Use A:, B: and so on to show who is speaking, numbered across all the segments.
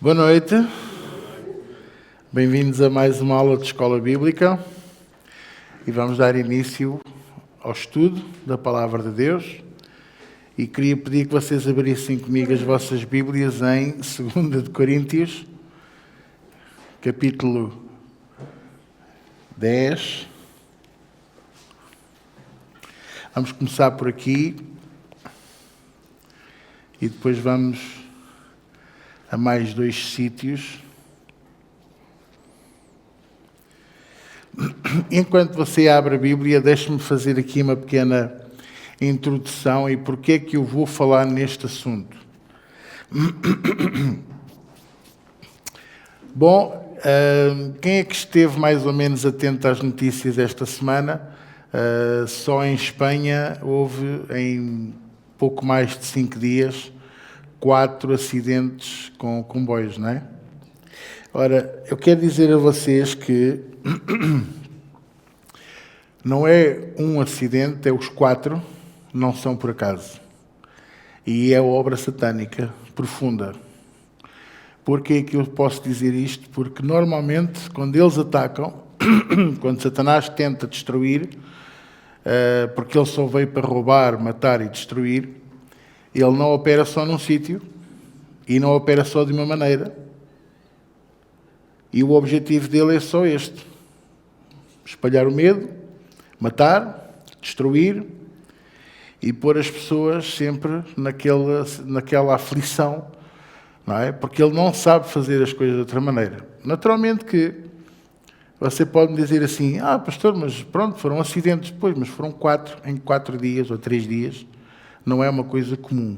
A: Boa noite, bem-vindos a mais uma aula de Escola Bíblica e vamos dar início ao estudo da Palavra de Deus e queria pedir que vocês abrissem comigo as vossas Bíblias em 2 de Coríntios, capítulo 10. Vamos começar por aqui e depois vamos a mais 2 sítios. Enquanto você abre a Bíblia, deixe-me fazer aqui uma pequena introdução e porque é que eu vou falar neste assunto. Bom, quem é que esteve mais ou menos atento às notícias esta semana? Só em Espanha houve, em pouco mais de 5 dias, 4 acidentes com comboios, não é? Ora, eu quero dizer a vocês que não é um acidente, é os 4, não são por acaso. E é obra satânica profunda. Porquê é que eu posso dizer isto? Porque normalmente, quando eles atacam, quando Satanás tenta destruir, porque ele só veio para roubar, matar e destruir, ele não opera só num sítio e não opera só de uma maneira. E o objetivo dele é só este: espalhar o medo, matar, destruir e pôr as pessoas sempre naquela aflição, não é? Porque ele não sabe fazer as coisas de outra maneira. Naturalmente que você pode me dizer assim: pastor, mas pronto, foram acidentes depois, mas foram 4 em 4 dias ou 3 dias. Não é uma coisa comum.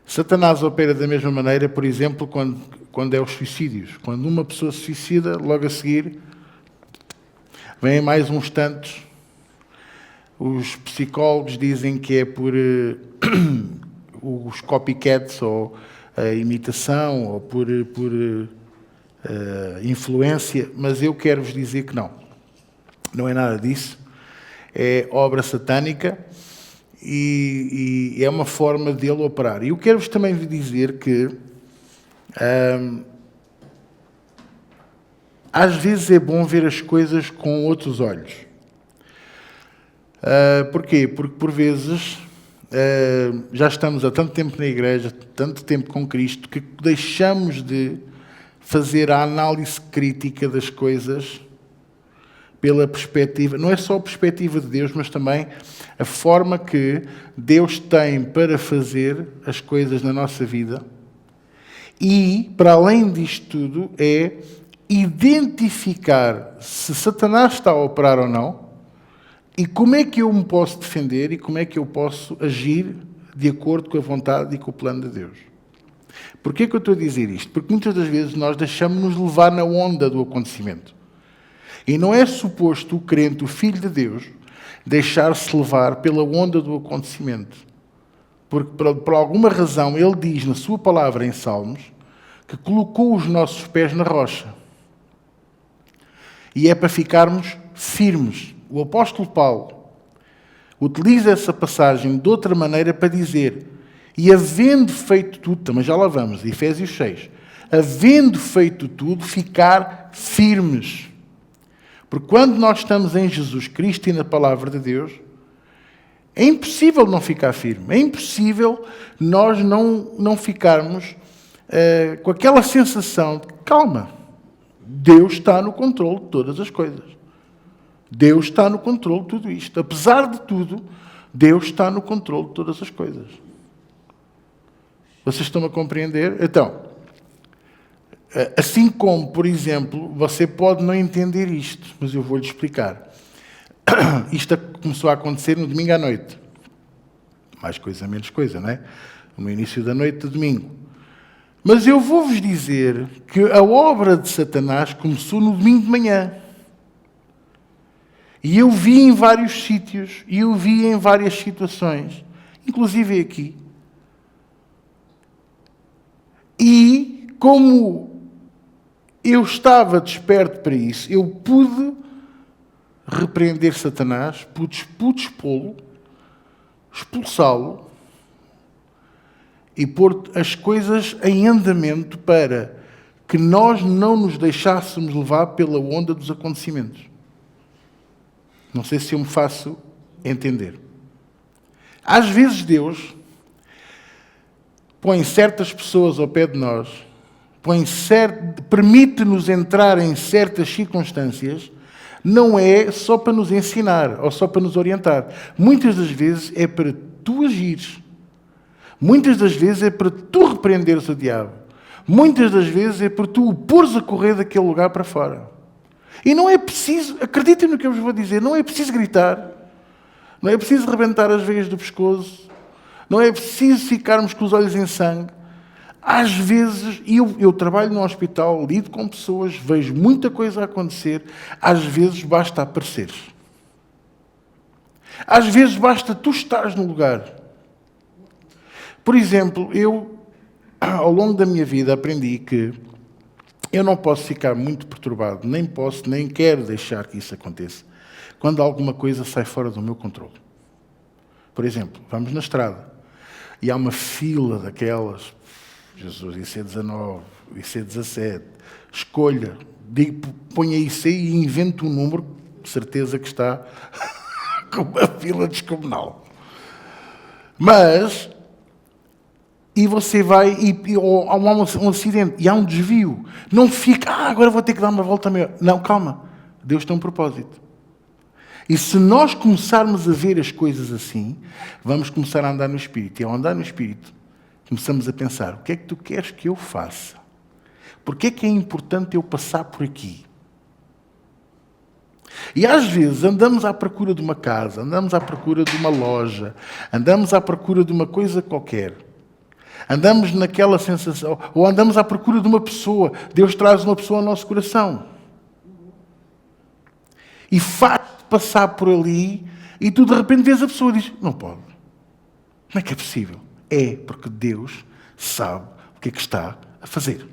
A: Satanás opera da mesma maneira, por exemplo, quando é os suicídios. Quando uma pessoa se suicida, logo a seguir, vêm mais uns tantos. Os psicólogos dizem que é por os copycats, ou a imitação, ou por influência, mas eu quero vos dizer que não. Não é nada disso. É obra satânica. E é uma forma dele operar. E eu quero-vos também dizer que às vezes é bom ver as coisas com outros olhos. Porquê? Porque por vezes já estamos há tanto tempo na igreja, tanto tempo com Cristo, que deixamos de fazer a análise crítica das coisas pela perspectiva, não é só a perspectiva de Deus, mas também a forma que Deus tem para fazer as coisas na nossa vida. E, para além disto tudo, é identificar se Satanás está a operar ou não e como é que eu me posso defender e como é que eu posso agir de acordo com a vontade e com o plano de Deus. Porquê que eu estou a dizer isto? Porque muitas das vezes nós deixamos-nos levar na onda do acontecimento. E não é suposto o crente, o Filho de Deus, deixar-se levar pela onda do acontecimento. Porque, por alguma razão, ele diz na sua palavra em Salmos que colocou os nossos pés na rocha. E é para ficarmos firmes. O apóstolo Paulo utiliza essa passagem de outra maneira para dizer: e havendo feito tudo, também já lá vamos, Efésios 6, havendo feito tudo, ficar firmes. Porque quando nós estamos em Jesus Cristo e na Palavra de Deus, é impossível não ficar firme. É impossível nós não ficarmos com aquela sensação de calma. Deus está no controle de todas as coisas. Deus está no controle de tudo isto. Apesar de tudo, Deus está no controle de todas as coisas. Vocês estão a compreender? Então, assim como, por exemplo, você pode não entender isto, mas eu vou-lhe explicar. Isto começou a acontecer no domingo à noite. Mais coisa, menos coisa, não é? No início da noite de domingo. Mas eu vou-vos dizer que a obra de Satanás começou no domingo de manhã. E eu vi em vários sítios, e eu vi em várias situações, inclusive aqui. E como eu estava desperto para isso, eu pude repreender Satanás, pude expô-lo, expulsá-lo e pôr as coisas em andamento para que nós não nos deixássemos levar pela onda dos acontecimentos. Não sei se eu me faço entender. Às vezes Deus põe certas pessoas ao pé de nós, permite-nos entrar em certas circunstâncias, não é só para nos ensinar ou só para nos orientar. Muitas das vezes é para tu agires. Muitas das vezes é para tu repreenderes o diabo. Muitas das vezes é para tu o pôres a correr daquele lugar para fora. E não é preciso, acreditem no que eu vos vou dizer, não é preciso gritar, não é preciso rebentar as veias do pescoço, não é preciso ficarmos com os olhos em sangue. Às vezes, e eu trabalho no hospital, lido com pessoas, vejo muita coisa a acontecer, às vezes basta apareceres. Às vezes basta tu estares no lugar. Por exemplo, eu, ao longo da minha vida, aprendi que eu não posso ficar muito perturbado, nem quero deixar que isso aconteça, quando alguma coisa sai fora do meu controle. Por exemplo, vamos na estrada, e há uma fila daquelas, Jesus, IC19, IC17, escolha, ponha IC e invente um número, de certeza que está com uma fila descomunal. Mas, e você vai, ou há um acidente, e há um desvio, não fica, agora vou ter que dar uma volta maior. Não, calma, Deus tem um propósito. E se nós começarmos a ver as coisas assim, vamos começar a andar no Espírito. E ao andar no Espírito, começamos a pensar, o que é que tu queres que eu faça? Porquê é que é importante eu passar por aqui? E às vezes andamos à procura de uma casa, andamos à procura de uma loja, andamos à procura de uma coisa qualquer. Andamos naquela sensação, ou andamos à procura de uma pessoa. Deus traz uma pessoa ao nosso coração. E faz passar por ali, e tu de repente vês a pessoa e dizes, não pode. Como é que é possível? É porque Deus sabe o que é que está a fazer.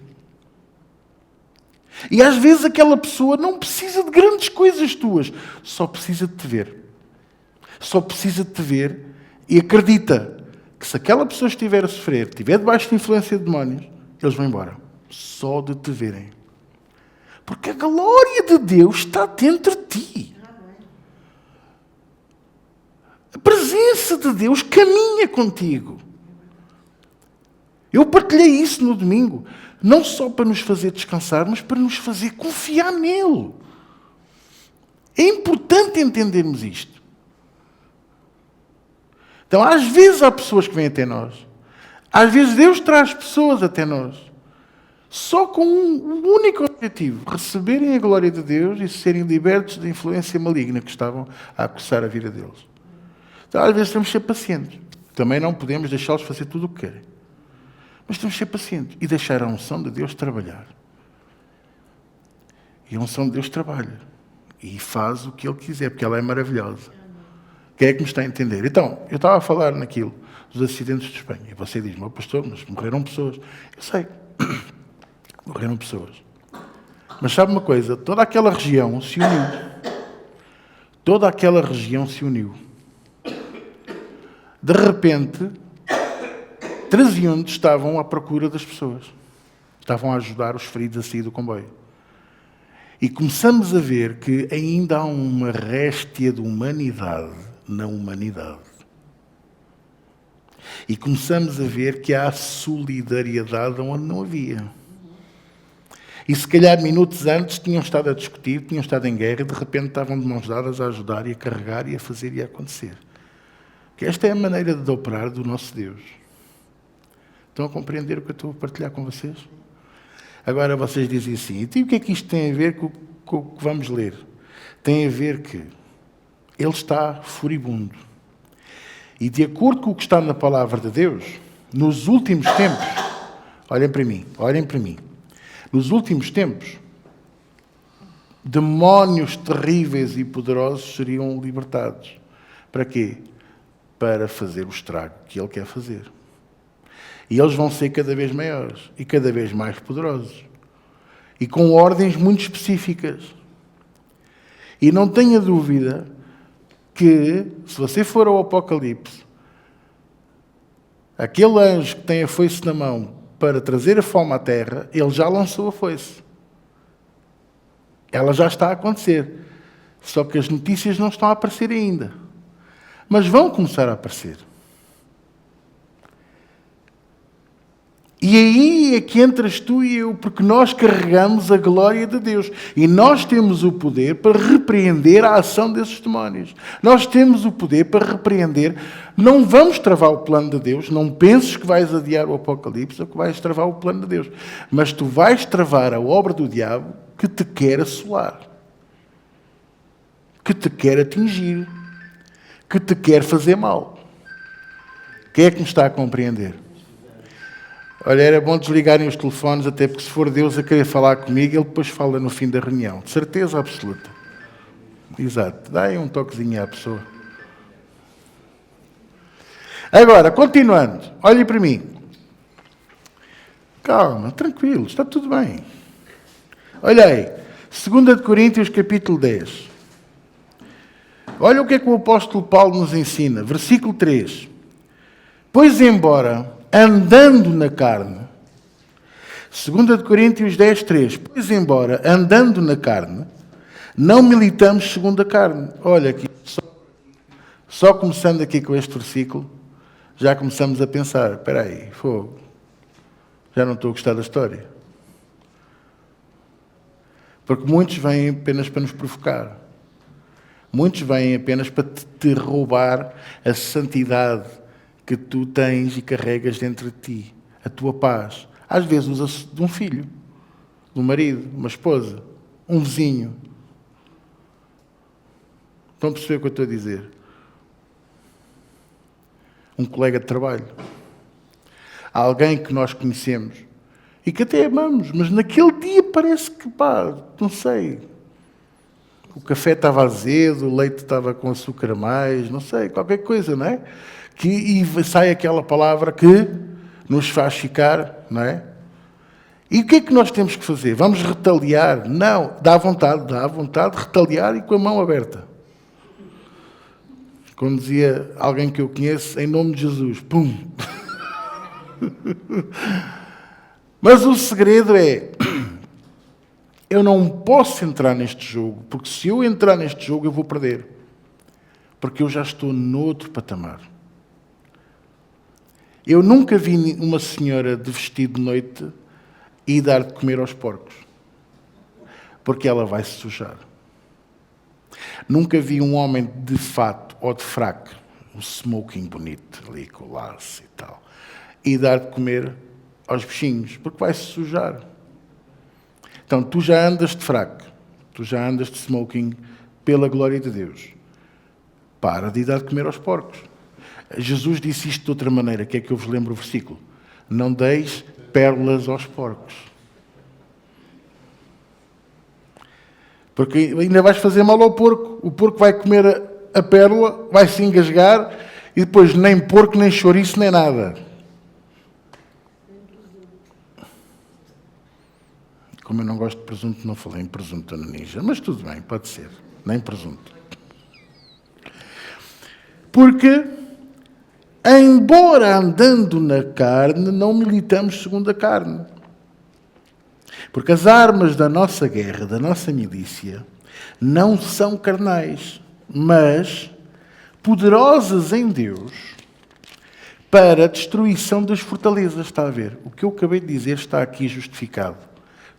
A: E às vezes aquela pessoa não precisa de grandes coisas tuas, só precisa de te ver. Só precisa de te ver e acredita que se aquela pessoa estiver a sofrer, estiver debaixo de influência de demónios, eles vão embora. Só de te verem. Porque a glória de Deus está dentro de ti. A presença de Deus caminha contigo. Eu partilhei isso no domingo. Não só para nos fazer descansar, mas para nos fazer confiar nele. É importante entendermos isto. Então, às vezes há pessoas que vêm até nós. Às vezes Deus traz pessoas até nós. Só com um único objetivo. Receberem a glória de Deus e serem libertos da influência maligna que estavam a acossar a vida deles. Então, às vezes temos que ser pacientes. Também não podemos deixá-los fazer tudo o que querem. Mas temos que ser pacientes e deixar a unção de Deus trabalhar. E a unção de Deus trabalha. E faz o que Ele quiser, porque ela é maravilhosa. Quem é que me está a entender? Então, eu estava a falar naquilo, dos acidentes de Espanha. E você diz, meu pastor, mas morreram pessoas. Eu sei. Morreram pessoas. Mas sabe uma coisa? Toda aquela região se uniu. Toda aquela região se uniu. De repente, transeuntes estavam à procura das pessoas. Estavam a ajudar os feridos a sair do comboio. E começamos a ver que ainda há uma réstia de humanidade na humanidade. E começamos a ver que há solidariedade onde não havia. E se calhar minutos antes tinham estado a discutir, tinham estado em guerra e de repente estavam de mãos dadas a ajudar e a carregar e a fazer e a acontecer. Que esta é a maneira de operar do nosso Deus. Estão a compreender o que eu estou a partilhar com vocês? Agora vocês dizem assim, e o que é que isto tem a ver com o que vamos ler? Tem a ver que ele está furibundo. E de acordo com o que está na palavra de Deus, nos últimos tempos, olhem para mim, nos últimos tempos, demónios terríveis e poderosos seriam libertados. Para quê? Para fazer o estrago que ele quer fazer. E eles vão ser cada vez maiores e cada vez mais poderosos. E com ordens muito específicas. E não tenha dúvida que, se você for ao Apocalipse, Aquele anjo que tem a foice na mão para trazer a fome à terra, ele já lançou a foice. Ela já está a acontecer. Só que as notícias não estão a aparecer ainda. Mas vão começar a aparecer. E aí é que entras tu e eu, porque nós carregamos a glória de Deus. E nós temos o poder para repreender a ação desses demónios. Nós temos o poder para repreender. Não vamos travar o plano de Deus. Não penses que vais adiar o Apocalipse ou que vais travar o plano de Deus. Mas tu vais travar a obra do diabo que te quer assolar. Que te quer atingir. Que te quer fazer mal. Quem é que me está a compreender? Olha, era bom desligarem os telefones, até porque se for Deus a querer falar comigo, ele depois fala no fim da reunião. De certeza absoluta. Exato. Dá aí um toquezinho à pessoa. Agora, continuando. Olhem para mim. Calma, tranquilo, está tudo bem. Olha aí. 2 Coríntios, capítulo 10. Olha o que é que o apóstolo Paulo nos ensina. Versículo 3. Pois embora... andando na carne. 2 Coríntios 10, 3. Pois embora andando na carne, não militamos segundo a carne. Olha aqui, só começando aqui com este versículo, já começamos a pensar, espera aí, fogo, já não estou a gostar da história. Porque muitos vêm apenas para nos provocar. Muitos vêm apenas para te roubar a santidade que tu tens e carregas dentro de ti, a tua paz. Às vezes usa-se de um filho, de um marido, uma esposa, um vizinho. Estão a perceber o que eu estou a dizer? Um colega de trabalho. Alguém que nós conhecemos e que até amamos, mas naquele dia parece que, não sei, o café estava azedo, o leite estava com açúcar a mais, não sei, qualquer coisa, não é? E sai aquela palavra que nos faz ficar, não é? E o que é que nós temos que fazer? Vamos retaliar? Não, dá vontade de retaliar e com a mão aberta. Como dizia alguém que eu conheço, em nome de Jesus, pum! Mas o segredo é, eu não posso entrar neste jogo, porque se eu entrar neste jogo eu vou perder. Porque eu já estou noutro patamar. Eu nunca vi uma senhora de vestido de noite e dar de comer aos porcos. Porque ela vai se sujar. Nunca vi um homem de fato ou de fraco, um smoking bonito, ali com o laço e tal, e dar de comer aos bichinhos, porque vai se sujar. Então, tu já andas de fraco, tu já andas de smoking pela glória de Deus. Para de dar de comer aos porcos. Jesus disse isto de outra maneira, que é que eu vos lembro o versículo. Não deis pérolas aos porcos. Porque ainda vais fazer mal ao porco. O porco vai comer a pérola, vai se engasgar e depois nem porco, nem chouriço, nem nada. Como eu não gosto de presunto, não falei em presunto no ninja, mas tudo bem, pode ser. Nem presunto. Porque... embora andando na carne, não militamos segundo a carne. Porque as armas da nossa guerra, da nossa milícia, não são carnais, mas poderosas em Deus para a destruição das fortalezas. Está a ver? O que eu acabei de dizer está aqui justificado.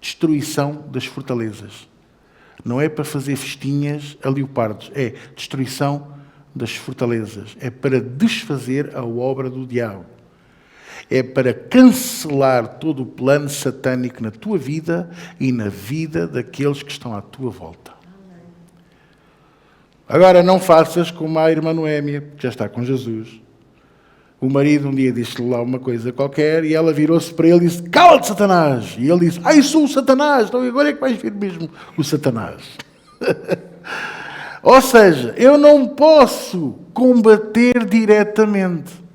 A: Destruição das fortalezas. Não é para fazer festinhas a leopardos, é destruição das fortalezas. É para desfazer a obra do diabo. É para cancelar todo o plano satânico na tua vida e na vida daqueles que estão à tua volta. Agora, não faças como a irmã Noémia, que já está com Jesus. O marido um dia disse-lhe lá uma coisa qualquer e ela virou-se para ele e disse: cala-te, Satanás! E ele disse: ai, sou o Satanás! Então agora é que vais ver mesmo o Satanás. Ou seja, eu não posso combater diretamente.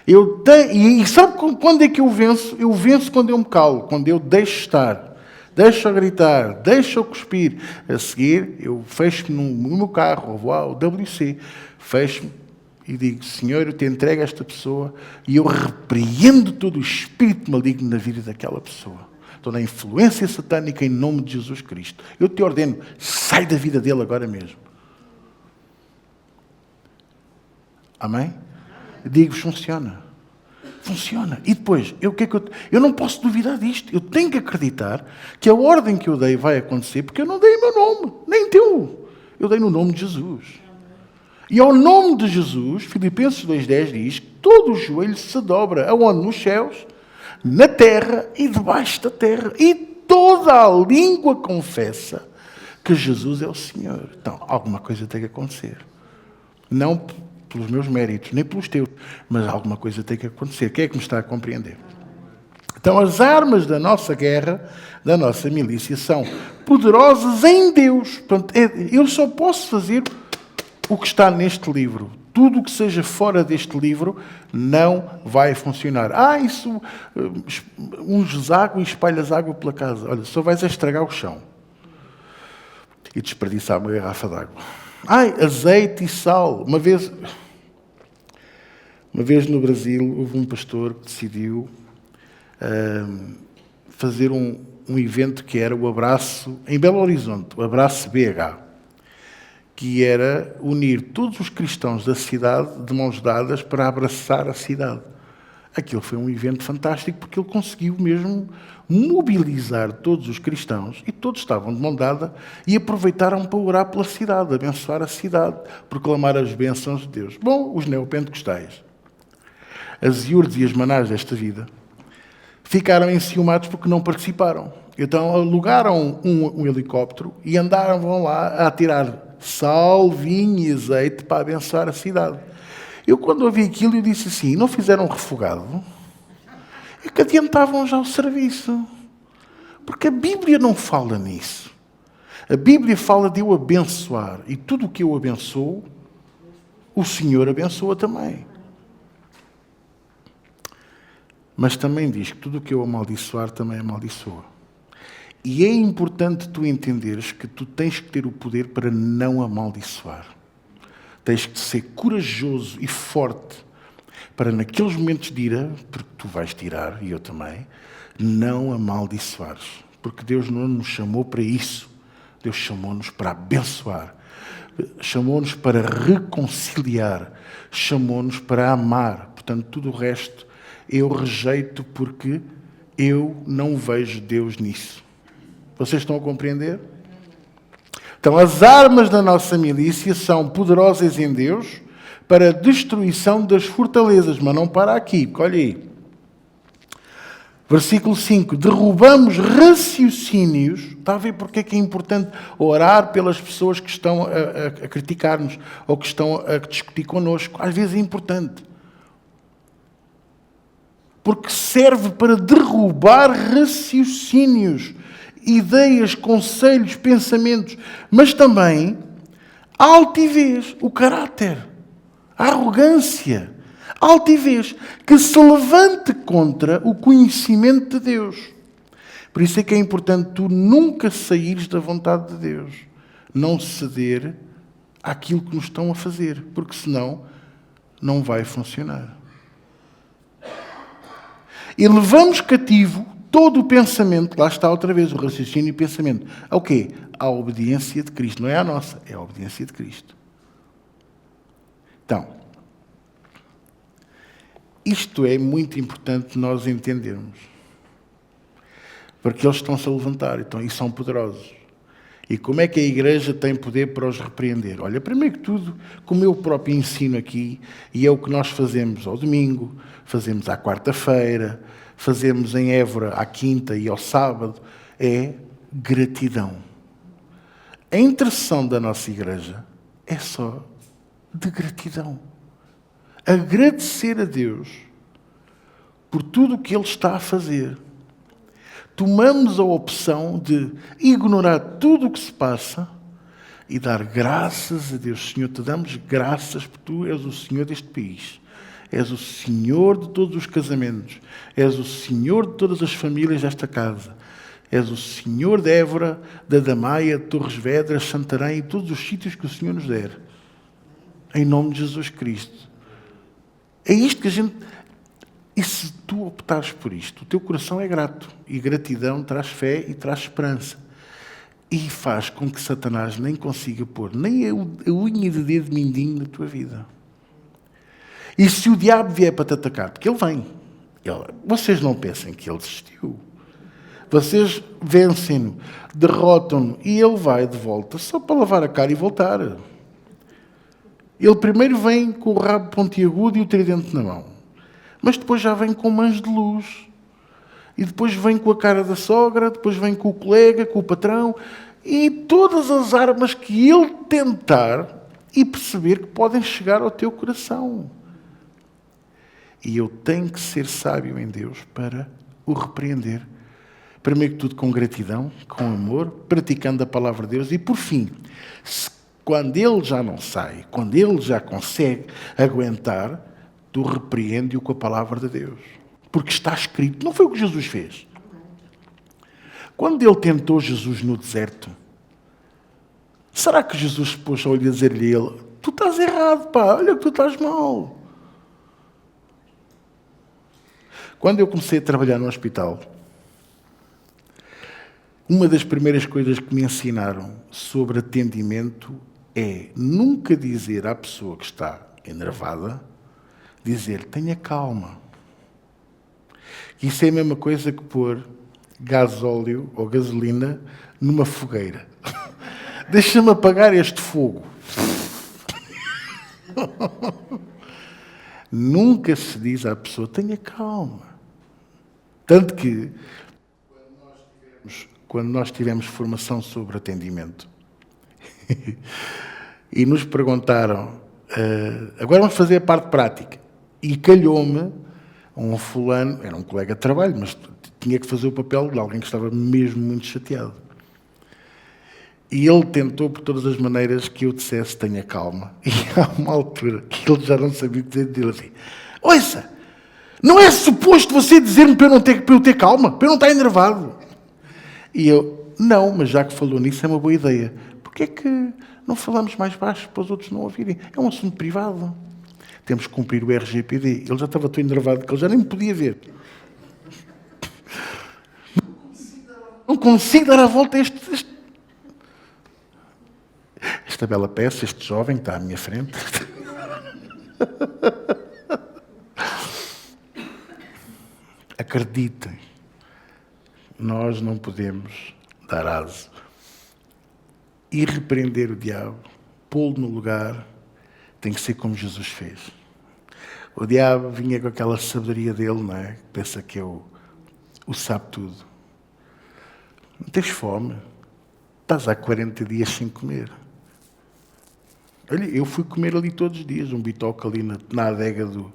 A: Eu tenho, e sabe quando é que eu venço? Eu venço quando eu me calo, quando eu deixo estar, deixo gritar, deixo cuspir. A seguir, eu fecho-me no meu carro, ou vou ao WC, fecho-me e digo, Senhor, eu te entrego esta pessoa e eu repreendo todo o espírito maligno na vida daquela pessoa. Toda a influência satânica em nome de Jesus Cristo. Eu te ordeno, sai da vida dele agora mesmo. Amém? Digo-vos, funciona. Funciona. E depois, eu não posso duvidar disto. Eu tenho que acreditar que a ordem que eu dei vai acontecer, porque eu não dei o meu nome, nem teu. Eu dei no nome de Jesus. E ao nome de Jesus, Filipenses 2,10 diz que todo o joelho se dobra, aonde? Nos céus, na terra e debaixo da terra. E toda a língua confessa que Jesus é o Senhor. Então, alguma coisa tem que acontecer. Não pelos meus méritos, nem pelos teus, mas alguma coisa tem que acontecer. Quem é que me está a compreender? Então, as armas da nossa guerra, da nossa milícia, são poderosas em Deus. Portanto, eu só posso fazer o que está neste livro. Tudo o que seja fora deste livro não vai funcionar. Isso, unges água e espalhas água pela casa. Olha, só vais a estragar o chão. E desperdiçar uma garrafa de água. Azeite e sal. Uma vez no Brasil, houve um pastor que decidiu fazer um evento que era o Abraço, em Belo Horizonte, o Abraço BH, que era unir todos os cristãos da cidade de mãos dadas para abraçar a cidade. Aquilo foi um evento fantástico porque ele conseguiu mesmo mobilizar todos os cristãos e todos estavam de mão dada e aproveitaram para orar pela cidade, abençoar a cidade, proclamar as bênçãos de Deus. Bom, os neopentecostais, as iurdes e as manás desta vida, ficaram enciumados porque não participaram. Então alugaram um helicóptero e vão lá a tirar sal, vinho e azeite para abençoar a cidade. Eu, quando ouvi aquilo, eu disse assim, não fizeram refogado? É que adiantavam já o serviço. Porque a Bíblia não fala nisso. A Bíblia fala de eu abençoar. E tudo o que eu abençoo, o Senhor abençoa também. Mas também diz que tudo o que eu amaldiçoar, também amaldiçoa. E é importante tu entenderes que tu tens que ter o poder para não amaldiçoar. Tens que ser corajoso e forte para, naqueles momentos de ira, porque tu vais tirar, e eu também, não amaldiçoares. Porque Deus não nos chamou para isso. Deus chamou-nos para abençoar. Chamou-nos para reconciliar. Chamou-nos para amar. Portanto, tudo o resto eu rejeito porque eu não vejo Deus nisso. Vocês estão a compreender? Então, as armas da nossa milícia são poderosas em Deus para a destruição das fortalezas. Mas não para aqui, porque olha aí. Versículo 5. Derrubamos raciocínios. Está a ver porque é que é importante orar pelas pessoas que estão a criticar-nos ou que estão a discutir connosco. Às vezes é importante. Porque serve para derrubar raciocínios, ideias, conselhos, pensamentos, mas também a altivez, o caráter, a arrogância, a altivez que se levante contra o conhecimento de Deus. Por isso é que é importante tu nunca saíres da vontade de Deus, não ceder àquilo que nos estão a fazer, porque senão não vai funcionar. E levamos cativo todo o pensamento, lá está outra vez o raciocínio e o pensamento. Ao quê? À obediência de Cristo. Não é a nossa, é a obediência de Cristo. Então, isto é muito importante nós entendermos. Porque eles estão-se a levantar e são poderosos. E como é que a igreja tem poder para os repreender? Olha, primeiro que tudo, como eu próprio ensino aqui, e é o que nós fazemos ao domingo, fazemos à quarta-feira, fazemos em Évora à quinta e ao sábado, é gratidão. A intercessão da nossa igreja é só de gratidão. Agradecer a Deus por tudo o que Ele está a fazer. Tomamos a opção de ignorar tudo o que se passa e dar graças a Deus. Senhor, te damos graças porque Tu és o Senhor deste país. És o Senhor de todos os casamentos. És o Senhor de todas as famílias desta casa. És o Senhor de Évora, da Damaia, de Torres Vedras, Santarém e todos os sítios que o Senhor nos der. Em nome de Jesus Cristo. É isto que a gente... E se tu optares por isto, o teu coração é grato. E gratidão traz fé e traz esperança. E faz com que Satanás nem consiga pôr nem a unha de dedo mindinho na tua vida. E se o diabo vier para te atacar, porque ele vem, vocês não pensem que ele desistiu. Vocês vencem-no, derrotam-no e ele vai de volta só para lavar a cara e voltar. Ele primeiro vem com o rabo pontiagudo e o tridente na mão. Mas depois já vem com mãos de luz. E depois vem com a cara da sogra, depois vem com o colega, com o patrão. E todas as armas que ele tentar e perceber que podem chegar ao teu coração. E eu tenho que ser sábio em Deus para o repreender. Primeiro que tudo com gratidão, com amor, praticando a palavra de Deus. E por fim, quando ele já não sai, quando ele já consegue aguentar, tu repreende-o com a palavra de Deus. Porque está escrito, não foi o que Jesus fez. Quando ele tentou Jesus no deserto, será que Jesus se pôs a olhar e dizer-lhe a ele, tu estás errado, pá, olha que tu estás mal. Quando eu comecei a trabalhar no hospital, uma das primeiras coisas que me ensinaram sobre atendimento é nunca dizer à pessoa que está enervada, dizer, tenha calma. Isso é a mesma coisa que pôr gasóleo ou gasolina numa fogueira. Deixa-me apagar este fogo. Nunca se diz à pessoa, tenha calma. Tanto que, quando nós tivemos formação sobre atendimento, e nos perguntaram, agora vamos fazer a parte prática. E calhou-me um fulano, era um colega de trabalho, mas tinha que fazer o papel de alguém que estava mesmo muito chateado. E ele tentou, por todas as maneiras, que eu dissesse, tenha calma. E há uma altura que ele já não sabia o que dizer dele assim. Ouça, não é suposto você dizer-me para eu ter calma, para eu não estar enervado. E eu, não, mas já que falou nisso, é uma boa ideia. Porquê é que não falamos mais baixo para os outros não ouvirem? É um assunto privado. Temos que cumprir o RGPD. Ele já estava tão enervado que ele já nem me podia ver. Não consigo dar a volta a esta bela peça, este jovem que está à minha frente. Acreditem, nós não podemos dar aso e repreender o diabo, pô-lo no lugar, tem que ser como Jesus fez. O diabo vinha com aquela sabedoria dele, não é? Pensa que o sabe tudo. Não tens fome? Estás há 40 dias sem comer. Olha, eu fui comer ali todos os dias, um bitoque ali na adega do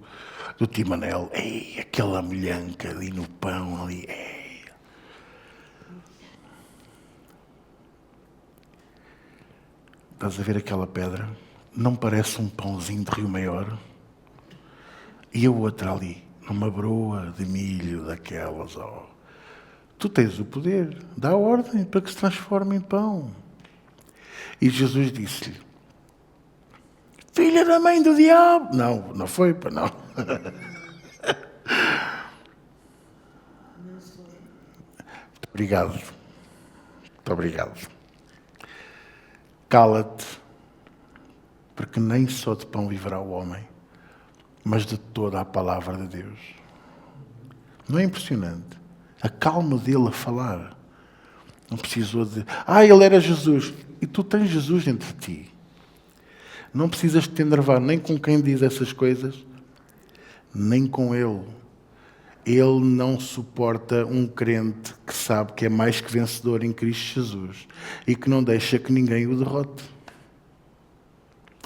A: Timanel. Ei, aquela molhanca ali no pão, ali. Ei. Estás a ver aquela pedra? Não parece um pãozinho de Rio Maior? E a outra ali, numa broa de milho daquelas. Oh. Tu tens o poder, dá ordem para que se transforme em pão. E Jesus disse-lhe, filha da mãe do diabo. Não, não foi, para não. Muito obrigado. Muito obrigado. Cala-te, porque nem só de pão viverá o homem, mas de toda a palavra de Deus. Não é impressionante? A calma dele a falar. Não precisou de... ele era Jesus. E tu tens Jesus dentro de ti. Não precisas te enervar nem com quem diz essas coisas, nem com ele. Ele não suporta um crente que sabe que é mais que vencedor em Cristo Jesus e que não deixa que ninguém o derrote.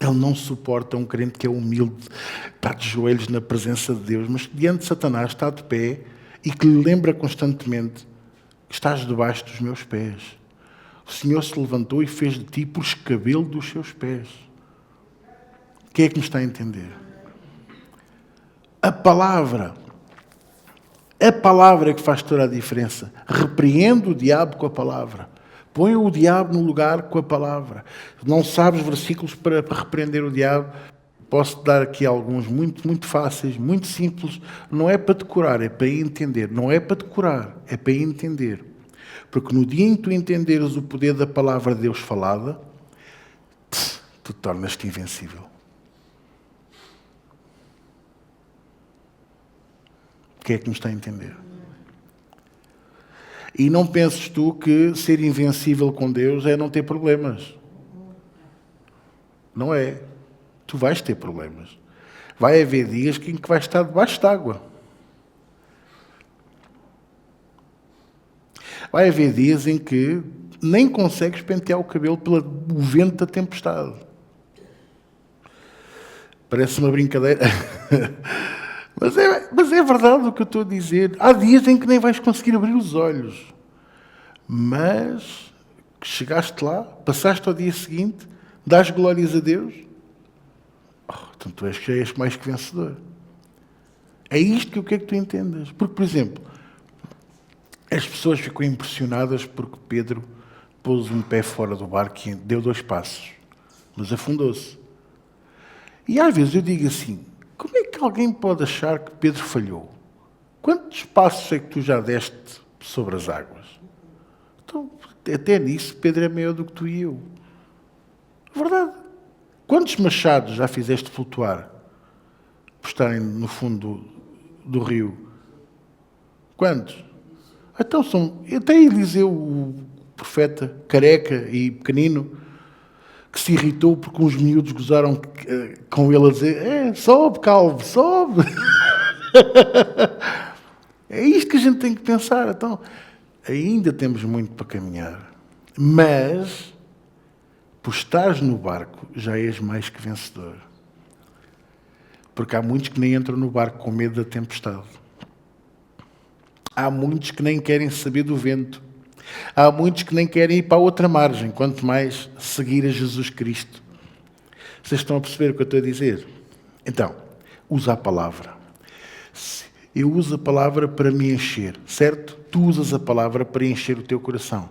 A: Ele não suporta um crente que é humilde, está de joelhos na presença de Deus, mas que diante de Satanás está de pé e que lhe lembra constantemente que estás debaixo dos meus pés. O Senhor se levantou e fez de ti por escabelo dos seus pés. Quem é que me está a entender? A palavra é que faz toda a diferença. Repreende o diabo com a palavra. Põe o diabo no lugar com a palavra. Não sabes versículos para repreender o diabo? Posso dar aqui alguns muito, muito fáceis, muito simples. Não é para decorar, é para entender. Não é para decorar, é para entender. Porque no dia em que tu entenderes o poder da palavra de Deus falada, tu tornas-te invencível. Quem é que nos está a entender? E não penses tu que ser invencível com Deus é não ter problemas. Não é. Tu vais ter problemas. Vai haver dias em que vais estar debaixo d'água. Vai haver dias em que nem consegues pentear o cabelo pelo vento da tempestade. Parece uma brincadeira. Mas é verdade o que eu estou a dizer. Há dias em que nem vais conseguir abrir os olhos. Mas chegaste lá, passaste ao dia seguinte, dás glórias a Deus. Então tu és mais que vencedor. É isto que eu quero que tu entendas. Porque, por exemplo, as pessoas ficam impressionadas porque Pedro pôs um pé fora do barco e deu 2 passos. Mas afundou-se. E às vezes eu digo assim, como é que alguém pode achar que Pedro falhou? Quantos passos é que tu já deste sobre as águas? Então, até nisso, Pedro é maior do que tu e eu. Verdade. Quantos machados já fizeste flutuar por estarem no fundo do rio? Quantos? Então até Eliseu, o profeta careca e pequenino, que se irritou porque uns miúdos gozaram com ele a dizer: sobe, calvo, sobe. É isto que a gente tem que pensar. Então, ainda temos muito para caminhar. Mas, por estares no barco, já és mais que vencedor. Porque há muitos que nem entram no barco com medo da tempestade. Há muitos que nem querem saber do vento. Há muitos que nem querem ir para a outra margem, quanto mais seguir a Jesus Cristo. Vocês estão a perceber o que eu estou a dizer? Então, usa a palavra. Eu uso a palavra para me encher, certo? Tu usas a palavra para encher o teu coração.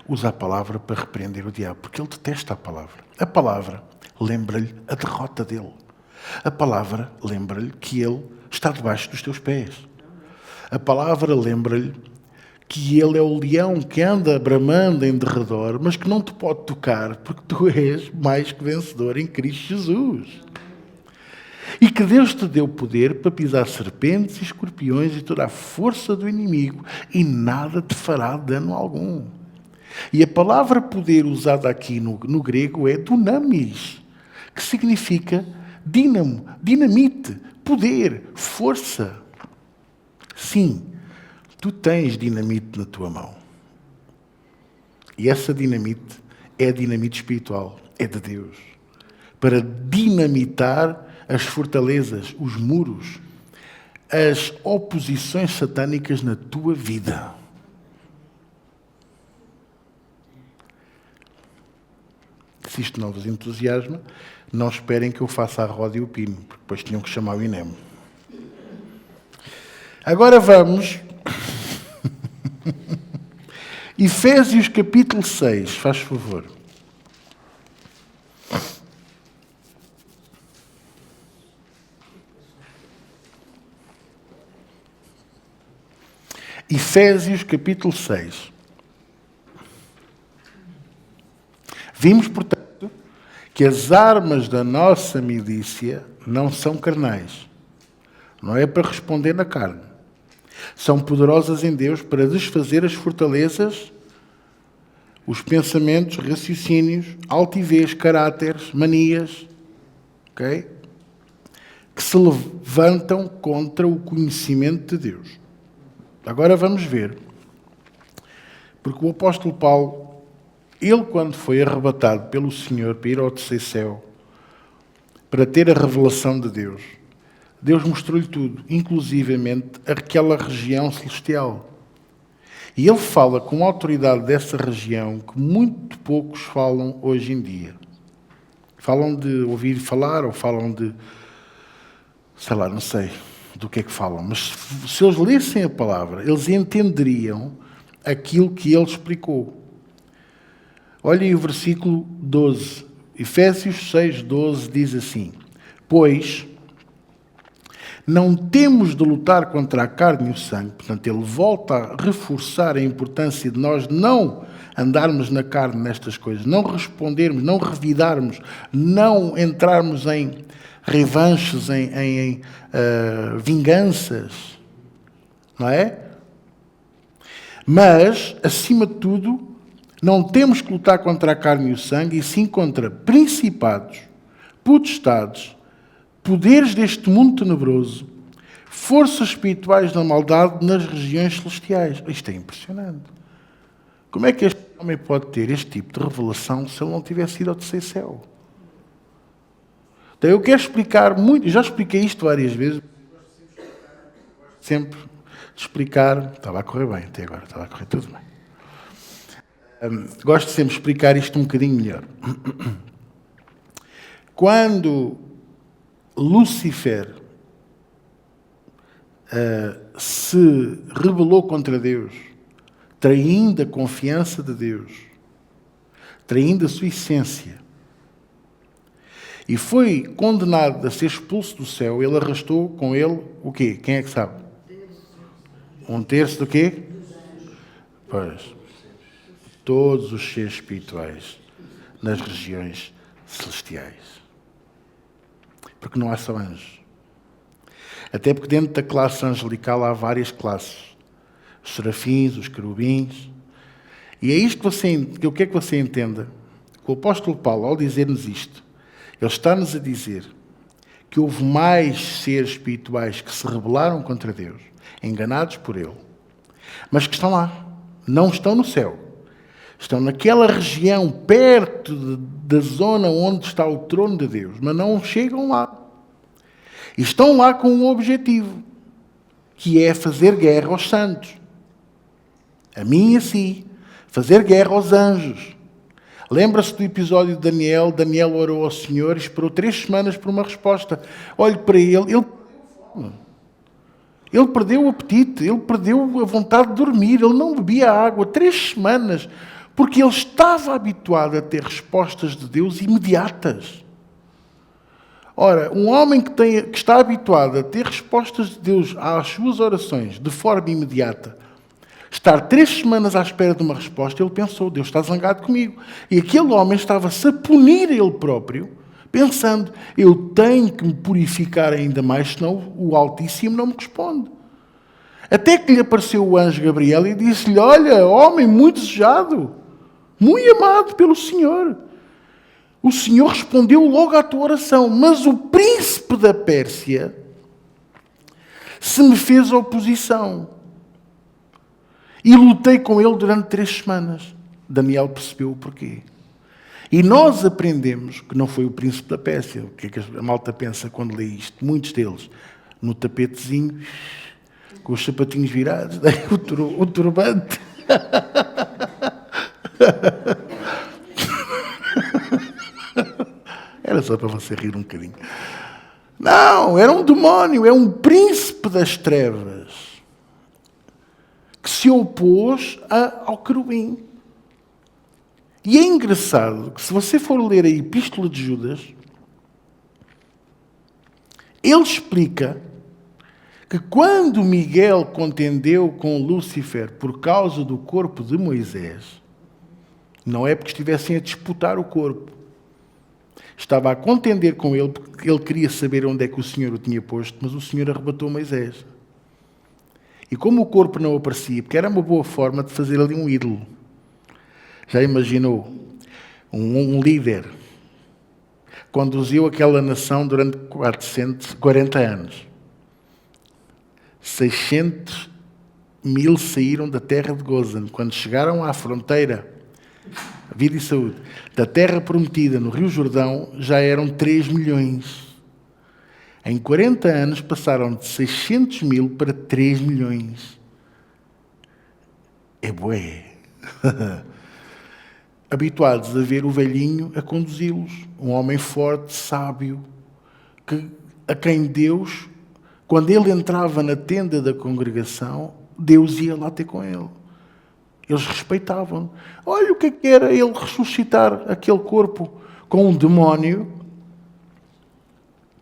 A: Usa a palavra para repreender o diabo, porque ele detesta a palavra. A palavra lembra-lhe a derrota dele. A palavra lembra-lhe que ele está debaixo dos teus pés. A palavra lembra-lhe que ele é o leão que anda bramando em derredor, mas que não te pode tocar, porque tu és mais que vencedor em Cristo Jesus. E que Deus te deu poder para pisar serpentes e escorpiões e toda a força do inimigo, e nada te fará dano algum. E a palavra poder usada aqui no grego é dunamis, que significa dínamo, dinamite, poder, força. Sim, tu tens dinamite na tua mão. E essa dinamite é a dinamite espiritual, é de Deus. Para dinamitar as fortalezas, os muros, as oposições satânicas na tua vida. Se isto não vos entusiasma, não esperem que eu faça a roda e o pino, porque depois tinham que chamar o INEM. Agora vamos... Efésios capítulo 6, faz favor. Efésios capítulo 6. Vimos, portanto, que as armas da nossa milícia não são carnais. Não é para responder na carne. São poderosas em Deus para desfazer as fortalezas, os pensamentos, raciocínios, altivez, caráteres, manias, ok? Que se levantam contra o conhecimento de Deus. Agora vamos ver. Porque o apóstolo Paulo, ele quando foi arrebatado pelo Senhor para ir ao terceiro céu, para ter a revelação de Deus, Deus mostrou-lhe tudo, inclusivamente aquela região celestial. E ele fala com autoridade dessa região que muito poucos falam hoje em dia. Falam de ouvir falar ou falam de, sei lá, não sei do que é que falam. Mas se eles lessem a palavra, eles entenderiam aquilo que ele explicou. Olhem o versículo 12. Efésios 6, 12 diz assim: Pois não temos de lutar contra a carne e o sangue. Portanto, ele volta a reforçar a importância de nós não andarmos na carne nestas coisas, não respondermos, não revidarmos, não entrarmos em revanches, em vinganças, não é? Mas, acima de tudo, não temos que lutar contra a carne e o sangue, e sim contra principados, potestades, poderes deste mundo tenebroso, forças espirituais da maldade nas regiões celestiais. Isto é impressionante. Como é que este homem pode ter este tipo de revelação se ele não tivesse ido ao terceiro céu? Então eu quero explicar muito, já expliquei isto várias vezes, sempre de explicar, estava a correr bem até agora, estava a correr tudo bem. Gosto sempre de explicar isto um bocadinho melhor. Quando Lúcifer se rebelou contra Deus, traindo a confiança de Deus, traindo a sua essência, e foi condenado a ser expulso do céu, ele arrastou com ele o quê? Quem é que sabe? Um terço do quê? Pois, todos os seres espirituais nas regiões celestiais. Porque não há só anjos. Até porque dentro da classe angelical há várias classes. Os serafins, os querubins. E é isto que eu quero que você entenda. O apóstolo Paulo, ao dizer-nos isto, ele está-nos a dizer que houve mais seres espirituais que se rebelaram contra Deus, enganados por Ele, mas que estão lá. Não estão no céu. Estão naquela região, perto da zona onde está o trono de Deus, mas não chegam lá. E estão lá com um objetivo, que é fazer guerra aos santos. A mim e a si. Fazer guerra aos anjos. Lembra-se do episódio de Daniel? Daniel orou ao Senhor e esperou 3 semanas por uma resposta. Olhe para ele perdeu o apetite, ele perdeu a vontade de dormir, ele não bebia água 3 semanas, porque ele estava habituado a ter respostas de Deus imediatas. Ora, um homem que está habituado a ter respostas de Deus às suas orações de forma imediata, estar 3 semanas à espera de uma resposta, ele pensou, Deus está zangado comigo. E aquele homem estava-se a punir ele próprio, pensando, eu tenho que me purificar ainda mais, senão o Altíssimo não me responde. Até que lhe apareceu o anjo Gabriel e disse-lhe, olha, homem muito desejado, muito amado pelo Senhor. O Senhor respondeu logo à tua oração, mas o príncipe da Pérsia se me fez oposição. E lutei com ele durante 3 semanas. Daniel percebeu o porquê. E nós aprendemos que não foi o príncipe da Pérsia. O que é que a malta pensa quando lê isto? Muitos deles, no tapetezinho, com os sapatinhos virados, o turbante. Era só para você rir um bocadinho. Não, era um demónio, é um príncipe das trevas que se opôs ao querubim. E é engraçado que se você for ler a Epístola de Judas, ele explica que quando Miguel contendeu com Lúcifer por causa do corpo de Moisés, não é porque estivessem a disputar o corpo. Estava a contender com ele porque ele queria saber onde é que o Senhor o tinha posto, mas o Senhor arrebatou Moisés. E como o corpo não aparecia, porque era uma boa forma de fazer ali um ídolo. Já imaginou? Um líder conduziu aquela nação durante 440 anos. 600.000 saíram da terra de Gozan. Quando chegaram à fronteira, vida e saúde, da terra prometida no Rio Jordão, já eram 3 milhões. Em 40 anos passaram de 600.000 para 3 milhões. É bué. Habituados a ver o velhinho a conduzi-los. Um homem forte, sábio, a quem Deus, quando ele entrava na tenda da congregação, Deus ia lá ter com ele. Eles respeitavam. Olha o que era ele ressuscitar aquele corpo com um demónio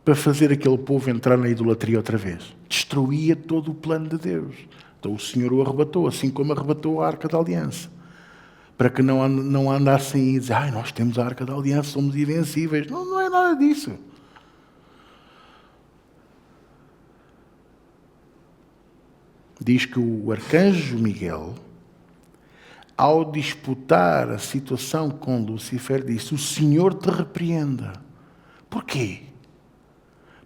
A: para fazer aquele povo entrar na idolatria outra vez. Destruía todo o plano de Deus. Então o Senhor o arrebatou, assim como arrebatou a Arca da Aliança. Para que não andassem e dizer, nós temos a Arca da Aliança, somos invencíveis. Não, não é nada disso. Diz que o arcanjo Miguel, ao disputar a situação com Lúcifer, disse, o Senhor te repreenda. Porquê?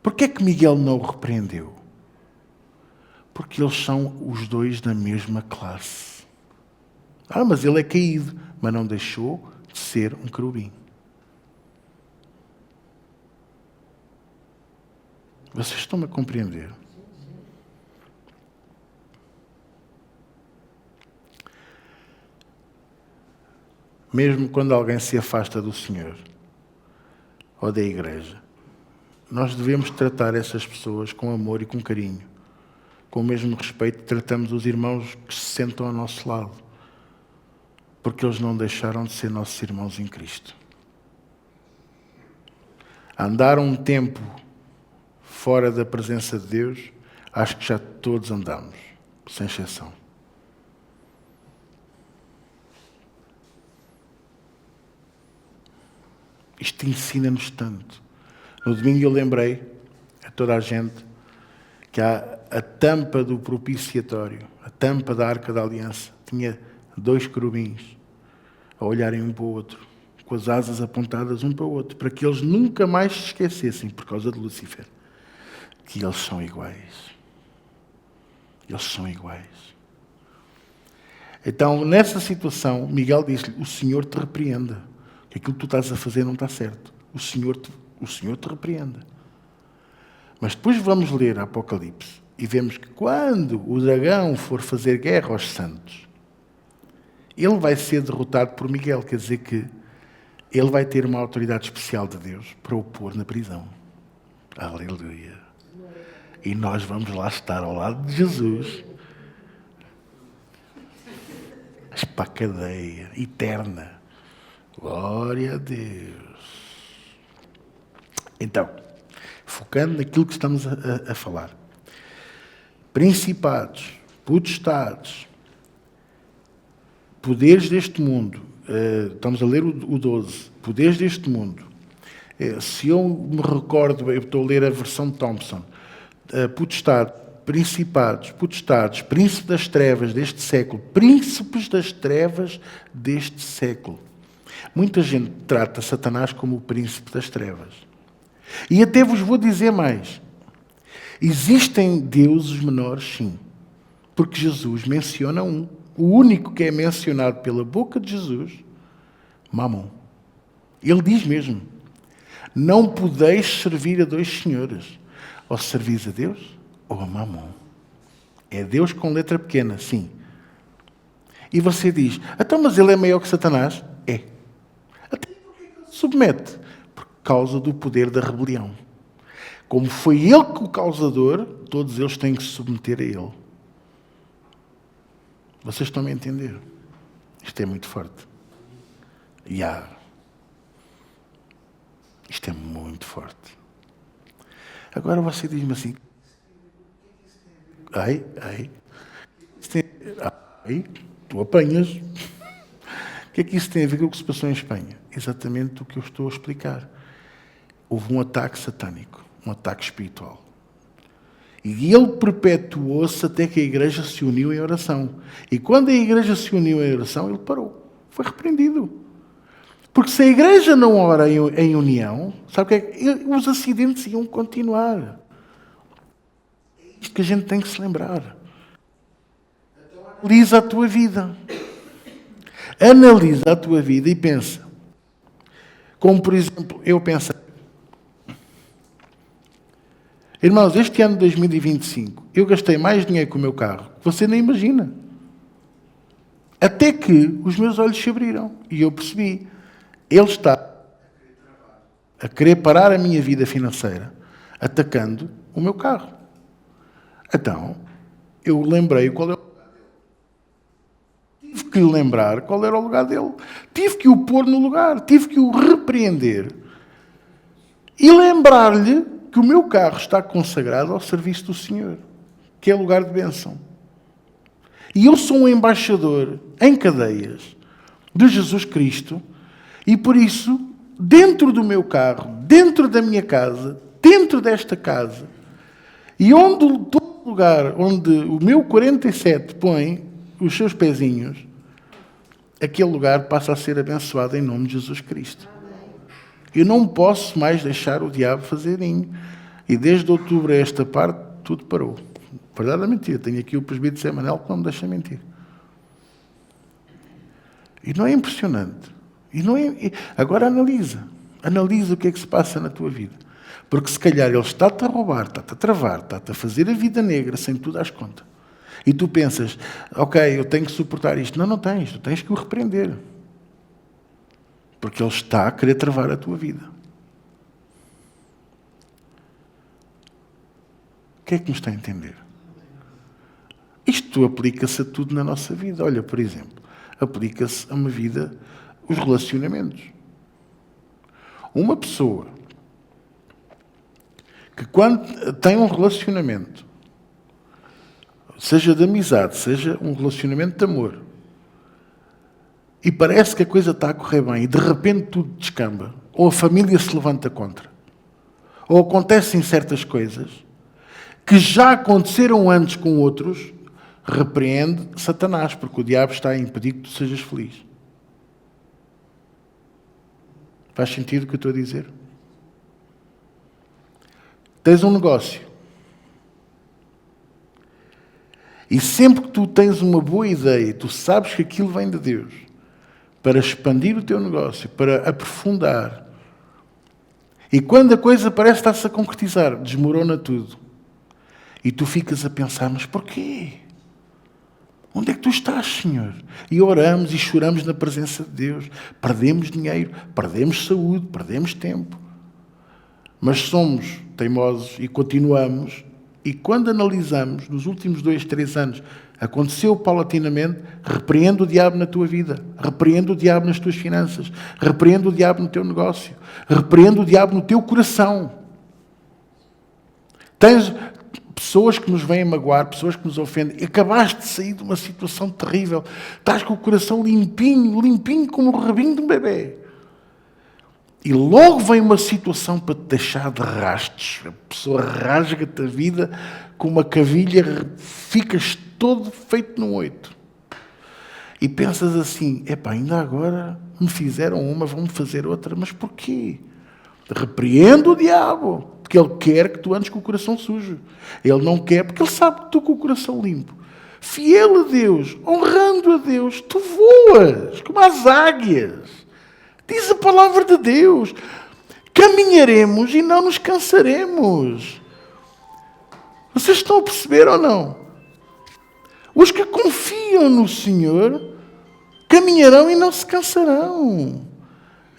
A: Porquê é que Miguel não o repreendeu? Porque eles são os dois da mesma classe. Mas ele é caído, mas não deixou de ser um querubim. Vocês estão-me a compreender? Mesmo quando alguém se afasta do Senhor ou da igreja, nós devemos tratar essas pessoas com amor e com carinho. Com o mesmo respeito que tratamos os irmãos que se sentam ao nosso lado. Porque eles não deixaram de ser nossos irmãos em Cristo. Andaram um tempo fora da presença de Deus, acho que já todos andamos, sem exceção. Isto ensina-nos tanto. No domingo eu lembrei a toda a gente que a tampa do propiciatório, a tampa da Arca da Aliança, tinha 2 querubins a olharem um para o outro, com as asas apontadas um para o outro, para que eles nunca mais se esquecessem, por causa de Lúcifer, que eles são iguais. Eles são iguais. Então, nessa situação, Miguel disse-lhe, o Senhor te repreenda, que aquilo que tu estás a fazer não está certo. O Senhor te repreenda. Mas depois vamos ler Apocalipse e vemos que quando o dragão for fazer guerra aos santos, ele vai ser derrotado por Miguel. Quer dizer que ele vai ter uma autoridade especial de Deus para o pôr na prisão. Aleluia. E nós vamos lá estar ao lado de Jesus. Mas para a cadeia eterna. Glória a Deus. Então, focando naquilo que estamos a falar. Principados, potestades, poderes deste mundo. Estamos a ler o 12. Poderes deste mundo. Se eu me recordo, eu estou a ler a versão de Thompson. Potestade, principados, potestades, príncipe das trevas deste século. Príncipes das trevas deste século. Muita gente trata Satanás como o príncipe das trevas. E até vos vou dizer mais. Existem deuses menores, sim. Porque Jesus menciona um. O único que é mencionado pela boca de Jesus, Mamon. Ele diz mesmo, não podeis servir a 2 senhores. Ou servis a Deus ou a Mamon. É Deus com letra pequena, sim. E você diz, então, mas ele é maior que Satanás? É. Até porque ele se submete? Por causa do poder da rebelião. Como foi ele que o causador, todos eles têm que se submeter a ele. Vocês estão a entender? Isto é muito forte. Isto é muito forte. Agora você diz-me assim, tu apanhas. O que é que isso tem a ver com o que se passou em Espanha? Exatamente o que eu estou a explicar. Houve um ataque satânico, um ataque espiritual. E ele perpetuou-se até que a igreja se uniu em oração. E quando a igreja se uniu em oração, ele parou. Foi repreendido. Porque se a igreja não ora em união, sabe o que é que os acidentes iam continuar. É isto que a gente tem que se lembrar. Analisa a tua vida. Analisa a tua vida e pensa. Como, por exemplo, eu pensei. Irmãos, este ano de 2025, eu gastei mais dinheiro com o meu carro que você nem imagina. Até que os meus olhos se abriram e eu percebi. Ele está a querer parar a minha vida financeira, atacando o meu carro. Então, eu lembrei qual é o lugar dele. Tive que lhe lembrar qual era o lugar dele. Tive que o pôr no lugar. Tive que o repreender. E lembrar-lhe que o meu carro está consagrado ao serviço do Senhor, que é lugar de bênção. E eu sou um embaixador em cadeias de Jesus Cristo, e por isso, dentro do meu carro, dentro da minha casa, dentro desta casa, e todo lugar onde o meu 47 põe os seus pezinhos, aquele lugar passa a ser abençoado em nome de Jesus Cristo. Eu não posso mais deixar o diabo fazer ninho. E desde outubro a esta parte, tudo parou. Verdade ou mentira? Tenho aqui o presbítero Zé Manel que não me deixa mentir. E não é impressionante? Agora analisa. Analisa o que é que se passa na tua vida. Porque se calhar ele está-te a roubar, está-te a travar, está-te a fazer a vida negra sem tu dares conta. E tu pensas, ok, eu tenho que suportar isto. Não, não tens. Tu tens que o repreender. Porque ele está a querer travar a tua vida. O que é que nos está a entender? Isto aplica-se a tudo na nossa vida. Olha, por exemplo, aplica-se a uma vida, os relacionamentos. Uma pessoa que quando tem um relacionamento, seja de amizade, seja um relacionamento de amor, e parece que a coisa está a correr bem e de repente tudo descamba, ou a família se levanta contra, ou acontecem certas coisas que já aconteceram antes com outros, repreende Satanás, porque o diabo está a impedir que tu sejas feliz. Faz sentido o que eu estou a dizer? Tens um negócio. E sempre que tu tens uma boa ideia, tu sabes que aquilo vem de Deus, para expandir o teu negócio, para aprofundar. E quando a coisa parece estar-se a concretizar, desmorona tudo. E tu ficas a pensar, mas porquê? Onde é que tu estás, Senhor? E oramos e choramos na presença de Deus. Perdemos dinheiro, perdemos saúde, perdemos tempo. Mas somos teimosos e continuamos. E quando analisamos, nos últimos 2, 3 anos, aconteceu paulatinamente, repreende o diabo na tua vida, repreende o diabo nas tuas finanças, repreende o diabo no teu negócio, repreende o diabo no teu coração. Tens pessoas que nos vêm magoar, pessoas que nos ofendem. Acabaste de sair de uma situação terrível. Estás com o coração limpinho, limpinho como o rabinho de um bebê. E logo vem uma situação para te deixar de rastos. A pessoa rasga-te a vida com uma cavilha, ficas todo feito num 8. E pensas assim, epá, ainda agora me fizeram uma, vão-me fazer outra. Mas porquê? Repreendo o diabo, porque ele quer que tu andes com o coração sujo. Ele não quer, porque ele sabe que tu com o coração limpo. Fiel a Deus, honrando a Deus, tu voas como as águias. Diz a palavra de Deus. Caminharemos e não nos cansaremos. Vocês estão a perceber ou não? Os que confiam no Senhor caminharão e não se cansarão.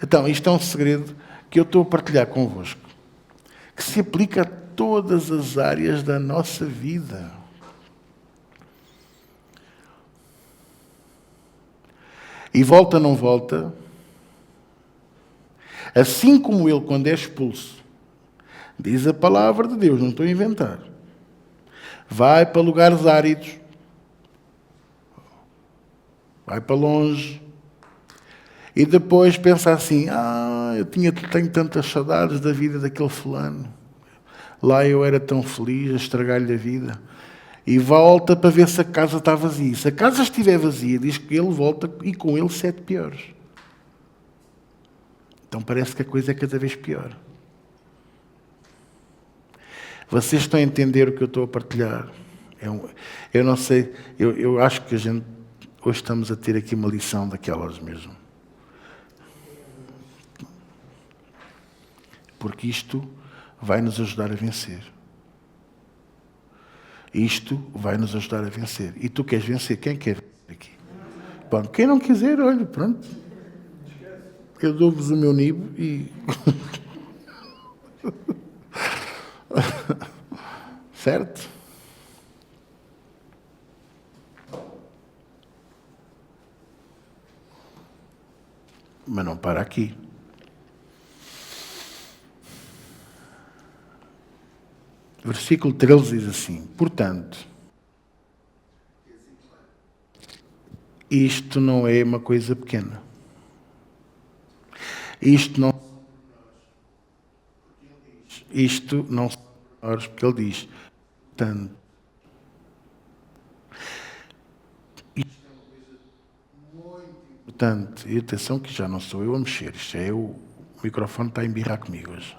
A: Então, isto é um segredo que eu estou a partilhar convosco, que se aplica a todas as áreas da nossa vida. E volta, não volta, assim como ele, quando é expulso, diz a palavra de Deus, não estou a inventar, vai para lugares áridos, vai para longe, e depois pensa assim, eu tenho tantas saudades da vida daquele fulano, lá eu era tão feliz a estragar-lhe a vida, e volta para ver se a casa está vazia. Se a casa estiver vazia, diz que ele volta e com ele 7 piores. Então parece que a coisa é cada vez pior. Vocês estão a entender o que eu estou a partilhar? Eu não sei, eu acho que a gente hoje estamos a ter aqui uma lição daquelas mesmo. Porque isto vai nos ajudar a vencer. Isto vai nos ajudar a vencer. E tu queres vencer? Quem quer vencer aqui? Bom, quem não quiser, olha, pronto. Eu dou-vos o meu nibo e... Certo? Mas não para aqui. Versículo 13 diz assim: portanto, isto não é uma coisa pequena. Isto não são menores, porque ele diz, portanto, isto é uma coisa muito importante. E atenção que já não sou eu a mexer, isto é o microfone está a embirrar comigo hoje.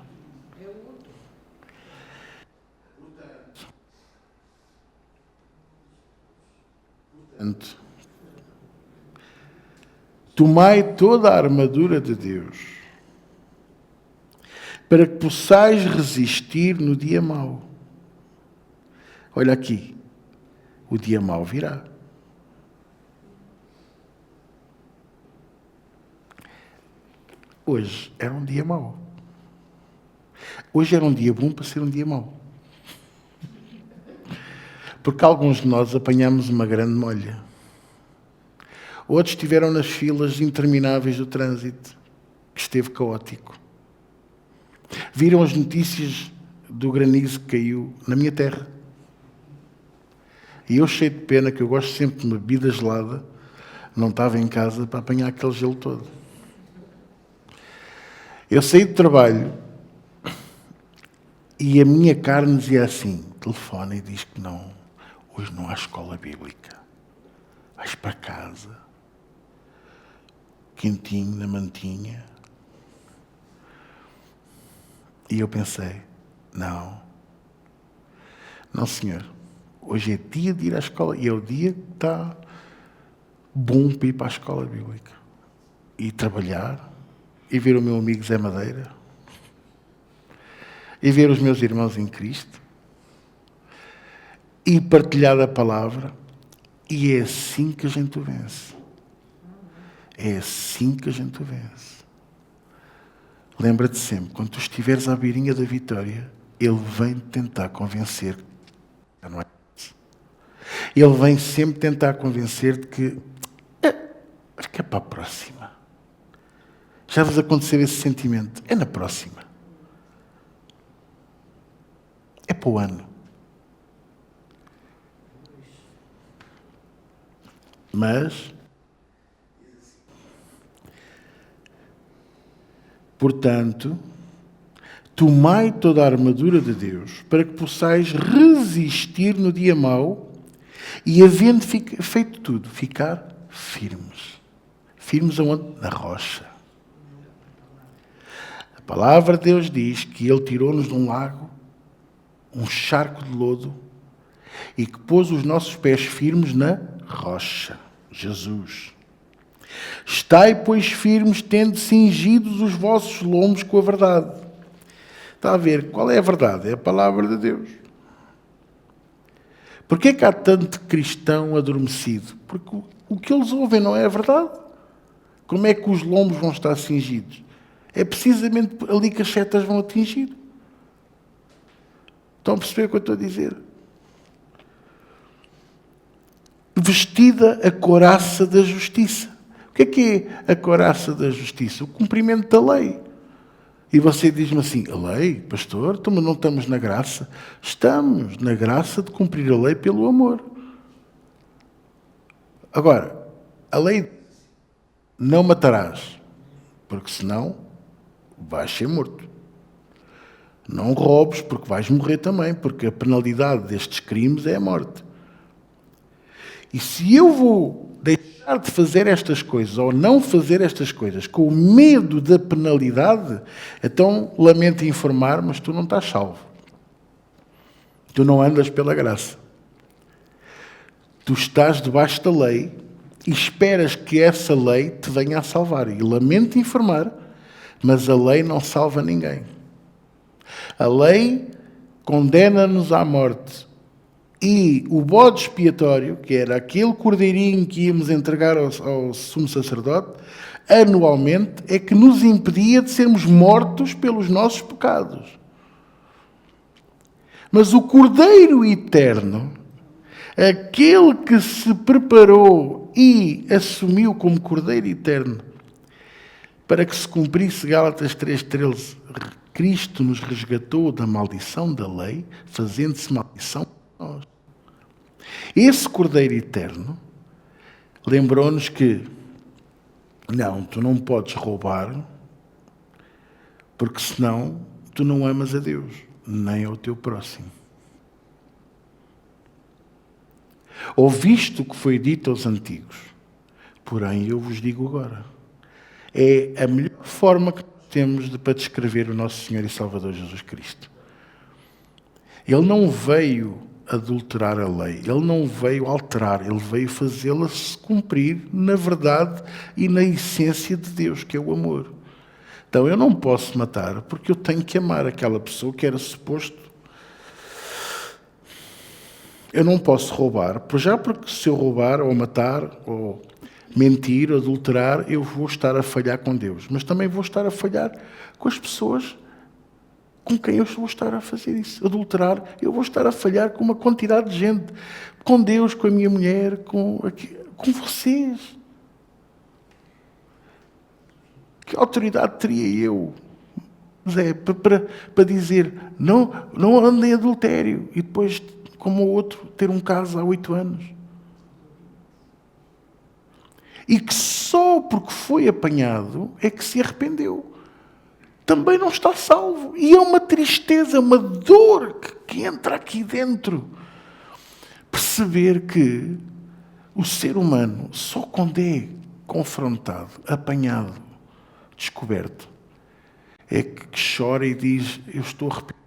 A: Portanto, tomai toda a armadura de Deus, para que possais resistir no dia mau. Olha aqui, o dia mau virá. Hoje era um dia mau. Hoje era um dia bom para ser um dia mau. Porque alguns de nós apanhamos uma grande molha. Outros estiveram nas filas intermináveis do trânsito, que esteve caótico. Viram as notícias do granizo que caiu na minha terra. E eu, cheio de pena, que eu gosto sempre de uma bebida gelada, não estava em casa para apanhar aquele gelo todo. Eu saí do trabalho e a minha carne dizia assim, telefona e diz que não, hoje não há escola bíblica. Vais para casa, quentinho na mantinha. E eu pensei, não senhor, hoje é dia de ir à escola e é o dia que está bom para ir para a escola bíblica. E trabalhar, e ver o meu amigo Zé Madeira, e ver os meus irmãos em Cristo, e partilhar a palavra, e é assim que a gente o vence. É assim que a gente o vence. Lembra-te sempre, quando tu estiveres à beirinha da vitória, Ele vem tentar convencer que não é isso. Ele vem sempre tentar convencer-te que acho que é para a próxima. Já vos aconteceu esse sentimento? É na próxima. É para o ano. Mas, portanto, tomai toda a armadura de Deus para que possais resistir no dia mau e, havendo feito tudo, ficar firmes. Firmes aonde? Na rocha. A palavra de Deus diz que Ele tirou-nos de um lago, um charco de lodo, e que pôs os nossos pés firmes na rocha. Jesus. Estai, pois, firmes, tendo cingidos os vossos lombos com a verdade. Está a ver? Qual é a verdade? É a palavra de Deus. Porquê que há tanto cristão adormecido? Porque o que eles ouvem não é a verdade. Como é que os lombos vão estar cingidos? É precisamente ali que as setas vão atingir. Estão a perceber o que eu estou a dizer? Vestida a couraça da justiça. O que é a couraça da justiça? O cumprimento da lei. E você diz-me assim, a lei, pastor, então não estamos na graça? Estamos na graça de cumprir a lei pelo amor. Agora, a lei, não matarás, porque senão vais ser morto. Não roubes, porque vais morrer também, porque a penalidade destes crimes é a morte. E se eu vou deixar de fazer estas coisas ou não fazer estas coisas com o medo da penalidade, então lamento informar, mas tu não estás salvo. Tu não andas pela graça. Tu estás debaixo da lei e esperas que essa lei te venha a salvar. E lamento informar, mas a lei não salva ninguém. A lei condena-nos à morte. E o bode expiatório, que era aquele cordeirinho que íamos entregar ao sumo sacerdote, anualmente, é que nos impedia de sermos mortos pelos nossos pecados. Mas o Cordeiro Eterno, aquele que se preparou e assumiu como Cordeiro Eterno, para que se cumprisse Gálatas 3:13, Cristo nos resgatou da maldição da lei, fazendo-se maldição para nós. Esse Cordeiro Eterno lembrou-nos que, não, tu não podes roubar, porque senão tu não amas a Deus, nem ao teu próximo. Ouviste o que foi dito aos antigos, porém eu vos digo agora. É a melhor forma que temos para descrever o nosso Senhor e Salvador Jesus Cristo. Ele não veio adulterar a lei, ele não veio alterar, ele veio fazê-la se cumprir na verdade e na essência de Deus, que é o amor. Então eu não posso matar porque eu tenho que amar aquela pessoa que era suposto. Eu não posso roubar, já porque se eu roubar ou matar ou mentir, ou adulterar, eu vou estar a falhar com Deus. Mas também vou estar a falhar com as pessoas com quem eu vou estar a fazer isso. Adulterar, eu vou estar a falhar com uma quantidade de gente. Com Deus, com a minha mulher, com vocês. Que autoridade teria eu, Zé, para dizer, não ande em adultério, e depois, como o outro, ter um caso há 8 anos? E que só porque foi apanhado é que se arrependeu. Também não está salvo. E é uma tristeza, uma dor que entra aqui dentro. Perceber que o ser humano, só quando é confrontado, apanhado, descoberto, é que chora e diz, eu estou arrependido.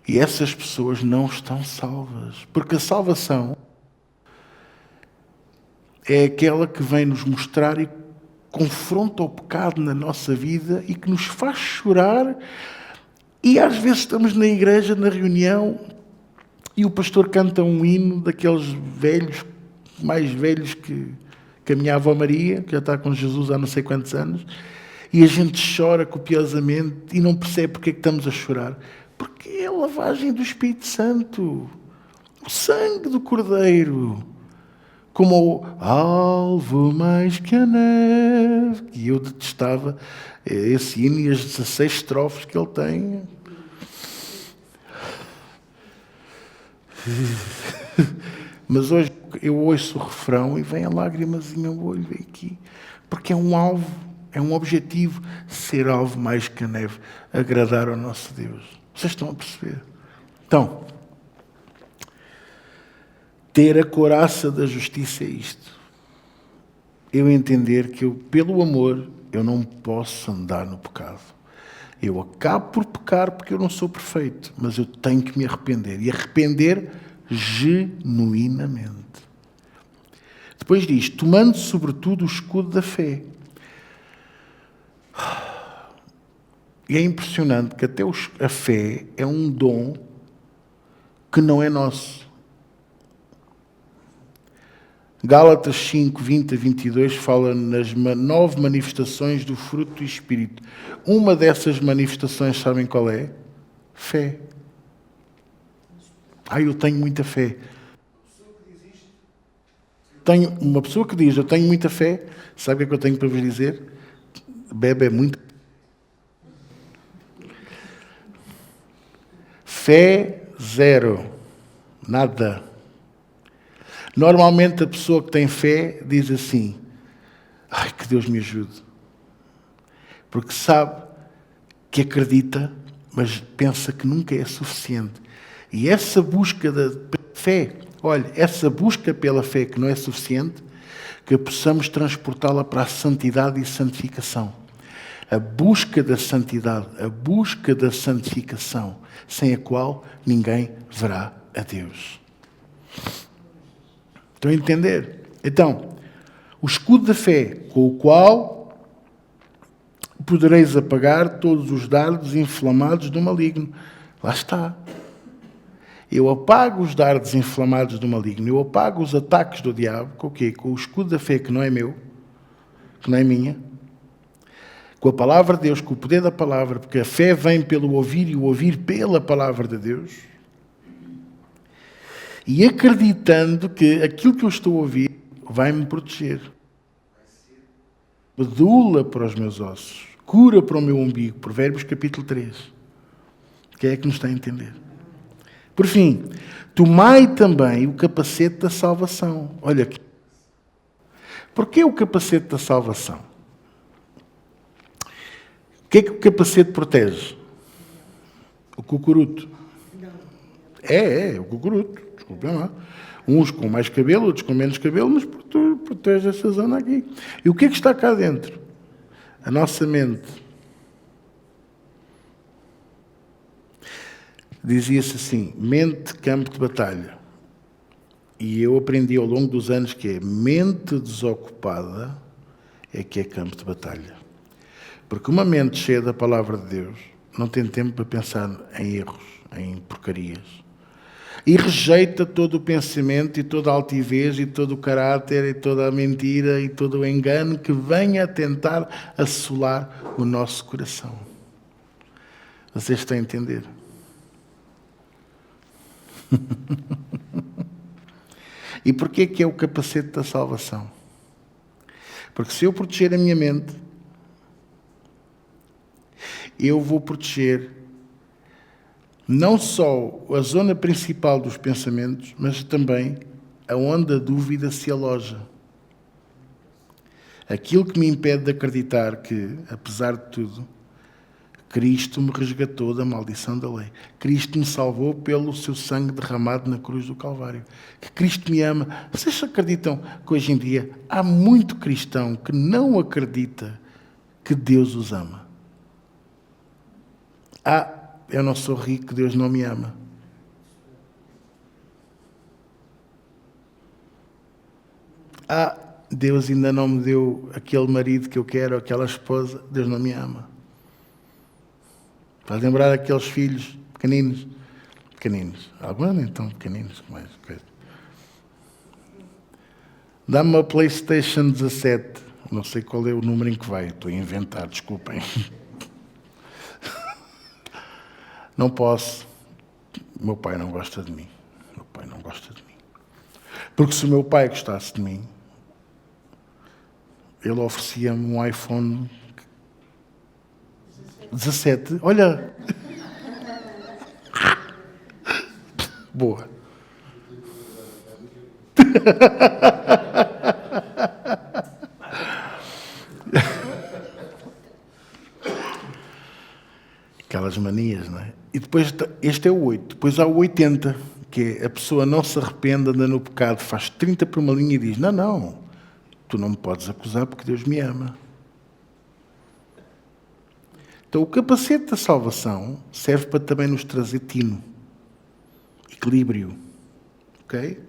A: E essas pessoas não estão salvas. Porque a salvação é aquela que vem nos mostrar e confronta o pecado na nossa vida e que nos faz chorar. E às vezes estamos na igreja, na reunião, e o pastor canta um hino daqueles velhos, mais velhos que caminhavam a Maria, que já está com Jesus há não sei quantos anos, e a gente chora copiosamente e não percebe porque é que estamos a chorar. Porque é a lavagem do Espírito Santo, o sangue do Cordeiro. Como o alvo mais que a neve, que eu detestava esse hino e as 16 estrofes que ele tem. Mas hoje eu ouço o refrão e vem a lágrimazinha no olho, vem aqui, porque é um alvo, é um objetivo, ser alvo mais que a neve, agradar ao nosso Deus. Vocês estão a perceber? Então, ter a couraça da justiça é isto. Eu entender que pelo amor, eu não posso andar no pecado. Eu acabo por pecar porque eu não sou perfeito, mas eu tenho que me arrepender. E arrepender genuinamente. Depois diz, tomando sobretudo o escudo da fé. E é impressionante que até a fé é um dom que não é nosso. Gálatas 5, 20 a 22 fala nas 9 manifestações do fruto do Espírito. Uma dessas manifestações, sabem qual é? Fé. Eu tenho muita fé. Uma pessoa que diz, eu tenho muita fé, sabe o que é que eu tenho para vos dizer? Bebe muito. Fé zero. Nada. Normalmente a pessoa que tem fé diz assim, que Deus me ajude. Porque sabe que acredita, mas pensa que nunca é suficiente. E essa busca da fé, essa busca pela fé que não é suficiente, que possamos transportá-la para a santidade e santificação. A busca da santidade, a busca da santificação, sem a qual ninguém verá a Deus. Estão a entender? Então, o escudo da fé, com o qual podereis apagar todos os dardos inflamados do maligno. Lá está. Eu apago os dardos inflamados do maligno. Eu apago os ataques do diabo. Com o quê? Com o escudo da fé que não é meu, que não é minha. Com a palavra de Deus, com o poder da palavra, porque a fé vem pelo ouvir e o ouvir pela palavra de Deus. E acreditando que aquilo que eu estou a ouvir vai me proteger. Medula para os meus ossos, cura para o meu umbigo. Provérbios capítulo 3. Quem é que nos está a entender? Por fim, tomai também o capacete da salvação. Olha aqui. Porquê o capacete da salvação? O que é que o capacete protege? O cucuruto. É o cucuruto. Desculpem lá. Uns com mais cabelo, outros com menos cabelo, mas protege essa zona aqui. E o que é que está cá dentro? A nossa mente. Dizia-se assim, mente, campo de batalha. E eu aprendi ao longo dos anos que é mente desocupada é que é campo de batalha. Porque uma mente cheia da palavra de Deus não tem tempo para pensar em erros, em porcarias. E rejeita todo o pensamento e toda a altivez e todo o caráter e toda a mentira e todo o engano que venha a tentar assolar o nosso coração. Vocês estão a entender? E porquê que é o capacete da salvação? Porque se eu proteger a minha mente, eu vou proteger não só a zona principal dos pensamentos, mas também aonde a dúvida se aloja. Aquilo que me impede de acreditar que, apesar de tudo, Cristo me resgatou da maldição da lei. Cristo me salvou pelo seu sangue derramado na cruz do Calvário. Que Cristo me ama. Vocês acreditam que hoje em dia há muito cristão que não acredita que Deus os ama? Eu não sou rico, Deus não me ama. Deus ainda não me deu aquele marido que eu quero, aquela esposa, Deus não me ama. Faz lembrar aqueles filhos pequeninos. Alguns nem tão pequeninos, mais coisa. Dá-me uma PlayStation 17. Não sei qual é o número em que vai. Estou a inventar, desculpem. Não posso. O meu pai não gosta de mim. Porque se o meu pai gostasse de mim, ele oferecia-me um iPhone 17. Olha! Boa. Aquelas manias, não é? E depois, este é o 8. Depois há o 80, que é a pessoa não se arrepende, anda no pecado, faz 30 por uma linha e diz, não, tu não me podes acusar porque Deus me ama. Então, o capacete da salvação serve para também nos trazer tino, equilíbrio, ok?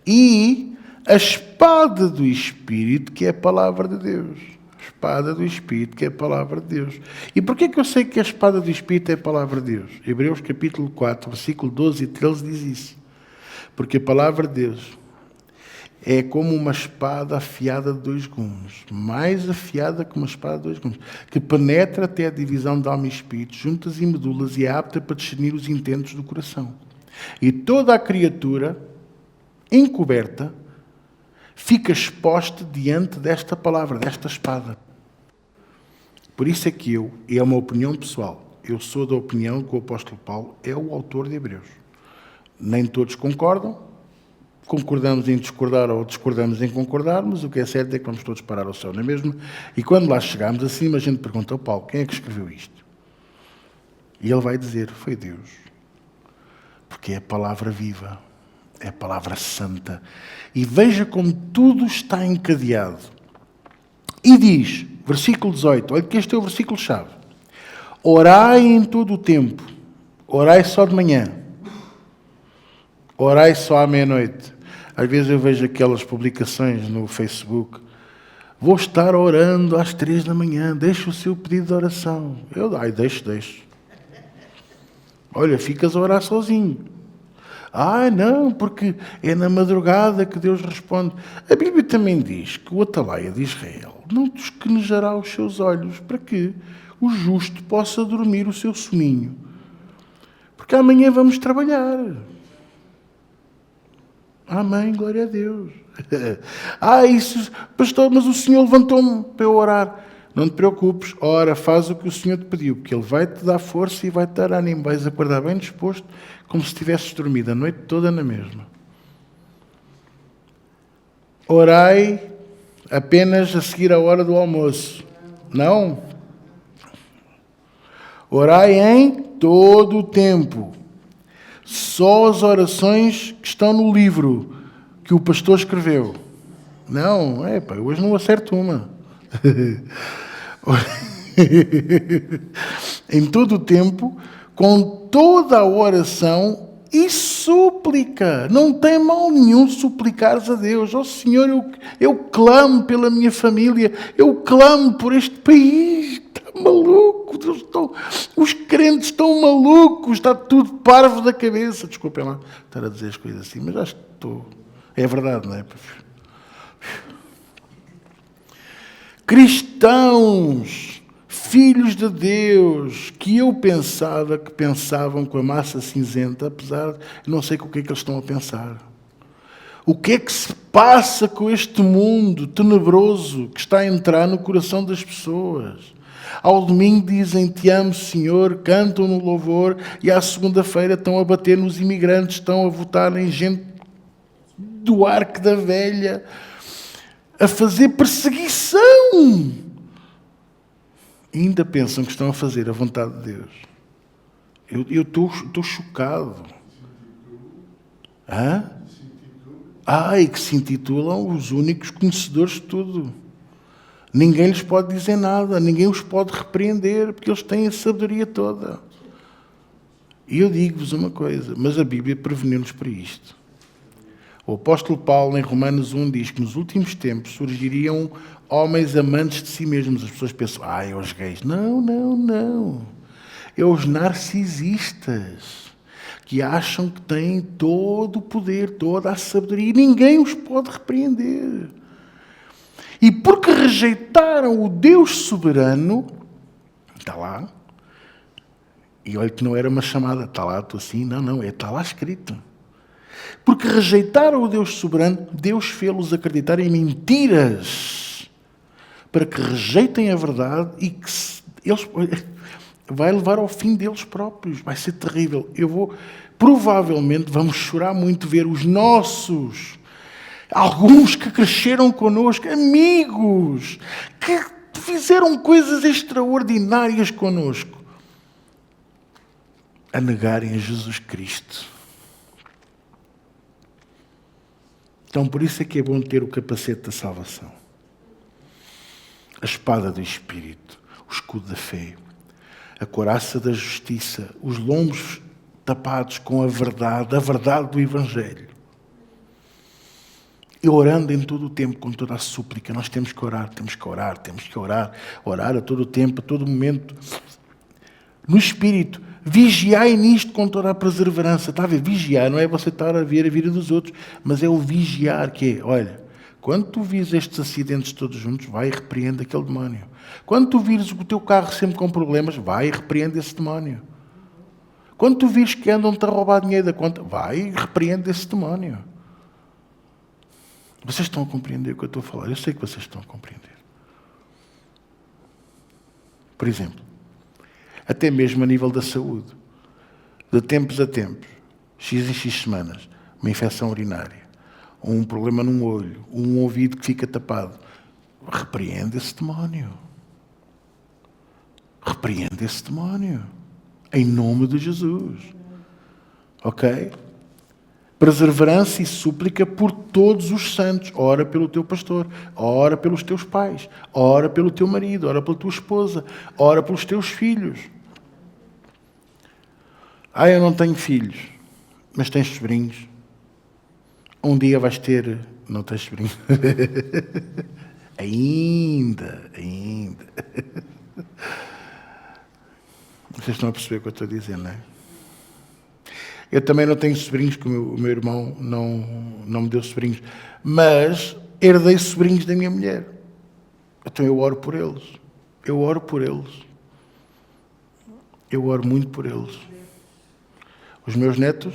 A: E a espada do Espírito, que é a palavra de Deus. A espada do Espírito, que é a palavra de Deus. E porquê que eu sei que a espada do Espírito é a palavra de Deus? Hebreus capítulo 4, versículo 12 e 13 diz isso. Porque a palavra de Deus é como uma espada afiada de 2 gumes, mais afiada que uma espada de 2 gumes, que penetra até a divisão de alma e espírito, juntas e medulas, e é apta para discernir os intentos do coração. E toda a criatura encoberta fica exposta diante desta palavra, desta espada. Por isso é que e é uma opinião pessoal, eu sou da opinião que o apóstolo Paulo é o autor de Hebreus. Nem todos concordam, concordamos em discordar ou discordamos em concordar, mas o que é certo é que vamos todos parar ao céu, não é mesmo? E quando lá chegamos acima, a gente pergunta ao Paulo, quem é que escreveu isto? E ele vai dizer, foi Deus. Porque é a palavra viva, é a palavra santa. E veja como tudo está encadeado. E diz, versículo 18, olha que este é o versículo-chave. Orai em todo o tempo, orai só de manhã, orai só à meia-noite. Às vezes eu vejo aquelas publicações no Facebook. Vou estar orando às 3 da manhã. Deixa o seu pedido de oração. Deixo. Olha, ficas a orar sozinho. Não, porque é na madrugada que Deus responde. A Bíblia também diz que o atalaia de Israel não desquenejará os seus olhos para que o justo possa dormir o seu soninho. Porque amanhã vamos trabalhar. Amém, glória a Deus. Pastor, mas o Senhor levantou-me para eu orar. Não te preocupes, ora, faz o que o Senhor te pediu, porque Ele vai te dar força e vai te dar ânimo, vais acordar bem disposto, como se tivesses dormido a noite toda na mesma. Orai apenas a seguir a hora do almoço. Não. Orai em todo o tempo. Só as orações que estão no livro que o pastor escreveu. Não, hoje não acerto uma. Em todo o tempo, com toda a oração e súplica. Não tem mal nenhum suplicares a Deus. Oh Senhor, eu clamo pela minha família, eu clamo por este país. Está maluco, os crentes estão malucos, está tudo parvo da cabeça. Desculpem lá estar a dizer as coisas assim, mas acho que estou... É verdade, não é? Cristãos, filhos de Deus, que eu pensava que pensavam com a massa cinzenta, apesar de não sei com o que é que eles estão a pensar. O que é que se passa com este mundo tenebroso que está a entrar no coração das pessoas? Ao domingo dizem te amo, Senhor, cantam no louvor e à segunda-feira estão a bater nos imigrantes, estão a votar em gente do Arco da Velha, a fazer perseguição. E ainda pensam que estão a fazer a vontade de Deus. Eu estou chocado. Hã? E que se intitulam os únicos conhecedores de tudo. Ninguém lhes pode dizer nada, ninguém os pode repreender, porque eles têm a sabedoria toda. E eu digo-vos uma coisa, mas a Bíblia preveniu-nos para isto. O apóstolo Paulo, em Romanos 1, diz que nos últimos tempos surgiriam homens amantes de si mesmos. As pessoas pensam, é os gays. Não. É os narcisistas, que acham que têm todo o poder, toda a sabedoria, e ninguém os pode repreender. E porque rejeitaram o Deus soberano, está lá, e olha que não era uma chamada, está lá, estou assim, não, está lá escrito. Porque rejeitaram o Deus soberano, Deus fê-los acreditar em mentiras, para que rejeitem a verdade e que eles vai levar ao fim deles próprios. Vai ser terrível. Provavelmente vamos chorar muito ver os nossos, alguns que cresceram connosco, amigos, que fizeram coisas extraordinárias connosco, a negarem a Jesus Cristo. Então, por isso é que é bom ter o capacete da salvação, a espada do Espírito, o escudo da fé, a couraça da justiça, os lombos tapados com a verdade do Evangelho. E orando em todo o tempo, com toda a súplica. Nós temos que orar, orar a todo o tempo, a todo momento. No Espírito, vigiai nisto com toda a perseverança. Está a ver? Vigiar não é você estar a ver a vida dos outros, mas é o vigiar, que é, olha, quando tu vires estes acidentes todos juntos, vai e repreende aquele demónio. Quando tu vires o teu carro sempre com problemas, vai e repreende esse demónio. Quando tu vires que andam-te a roubar dinheiro da conta, vai e repreende esse demónio. Vocês estão a compreender o que eu estou a falar? Eu sei que vocês estão a compreender. Por exemplo, até mesmo a nível da saúde, de tempos a tempos, X em X semanas, uma infecção urinária, um problema num olho, um ouvido que fica tapado, repreende esse demónio. Repreende esse demónio. Em nome de Jesus. Ok? Perseverança e súplica por todos os santos. Ora pelo teu pastor, ora pelos teus pais, ora pelo teu marido, ora pela tua esposa, ora pelos teus filhos. Eu não tenho filhos, mas tens sobrinhos. Um dia vais ter... Não tens sobrinhos? Ainda. Vocês estão a perceber o que eu estou a dizer, não é? Eu também não tenho sobrinhos, porque o meu irmão não me deu sobrinhos. Mas herdei sobrinhos da minha mulher. Então eu oro por eles. Eu oro muito por eles. Os meus netos...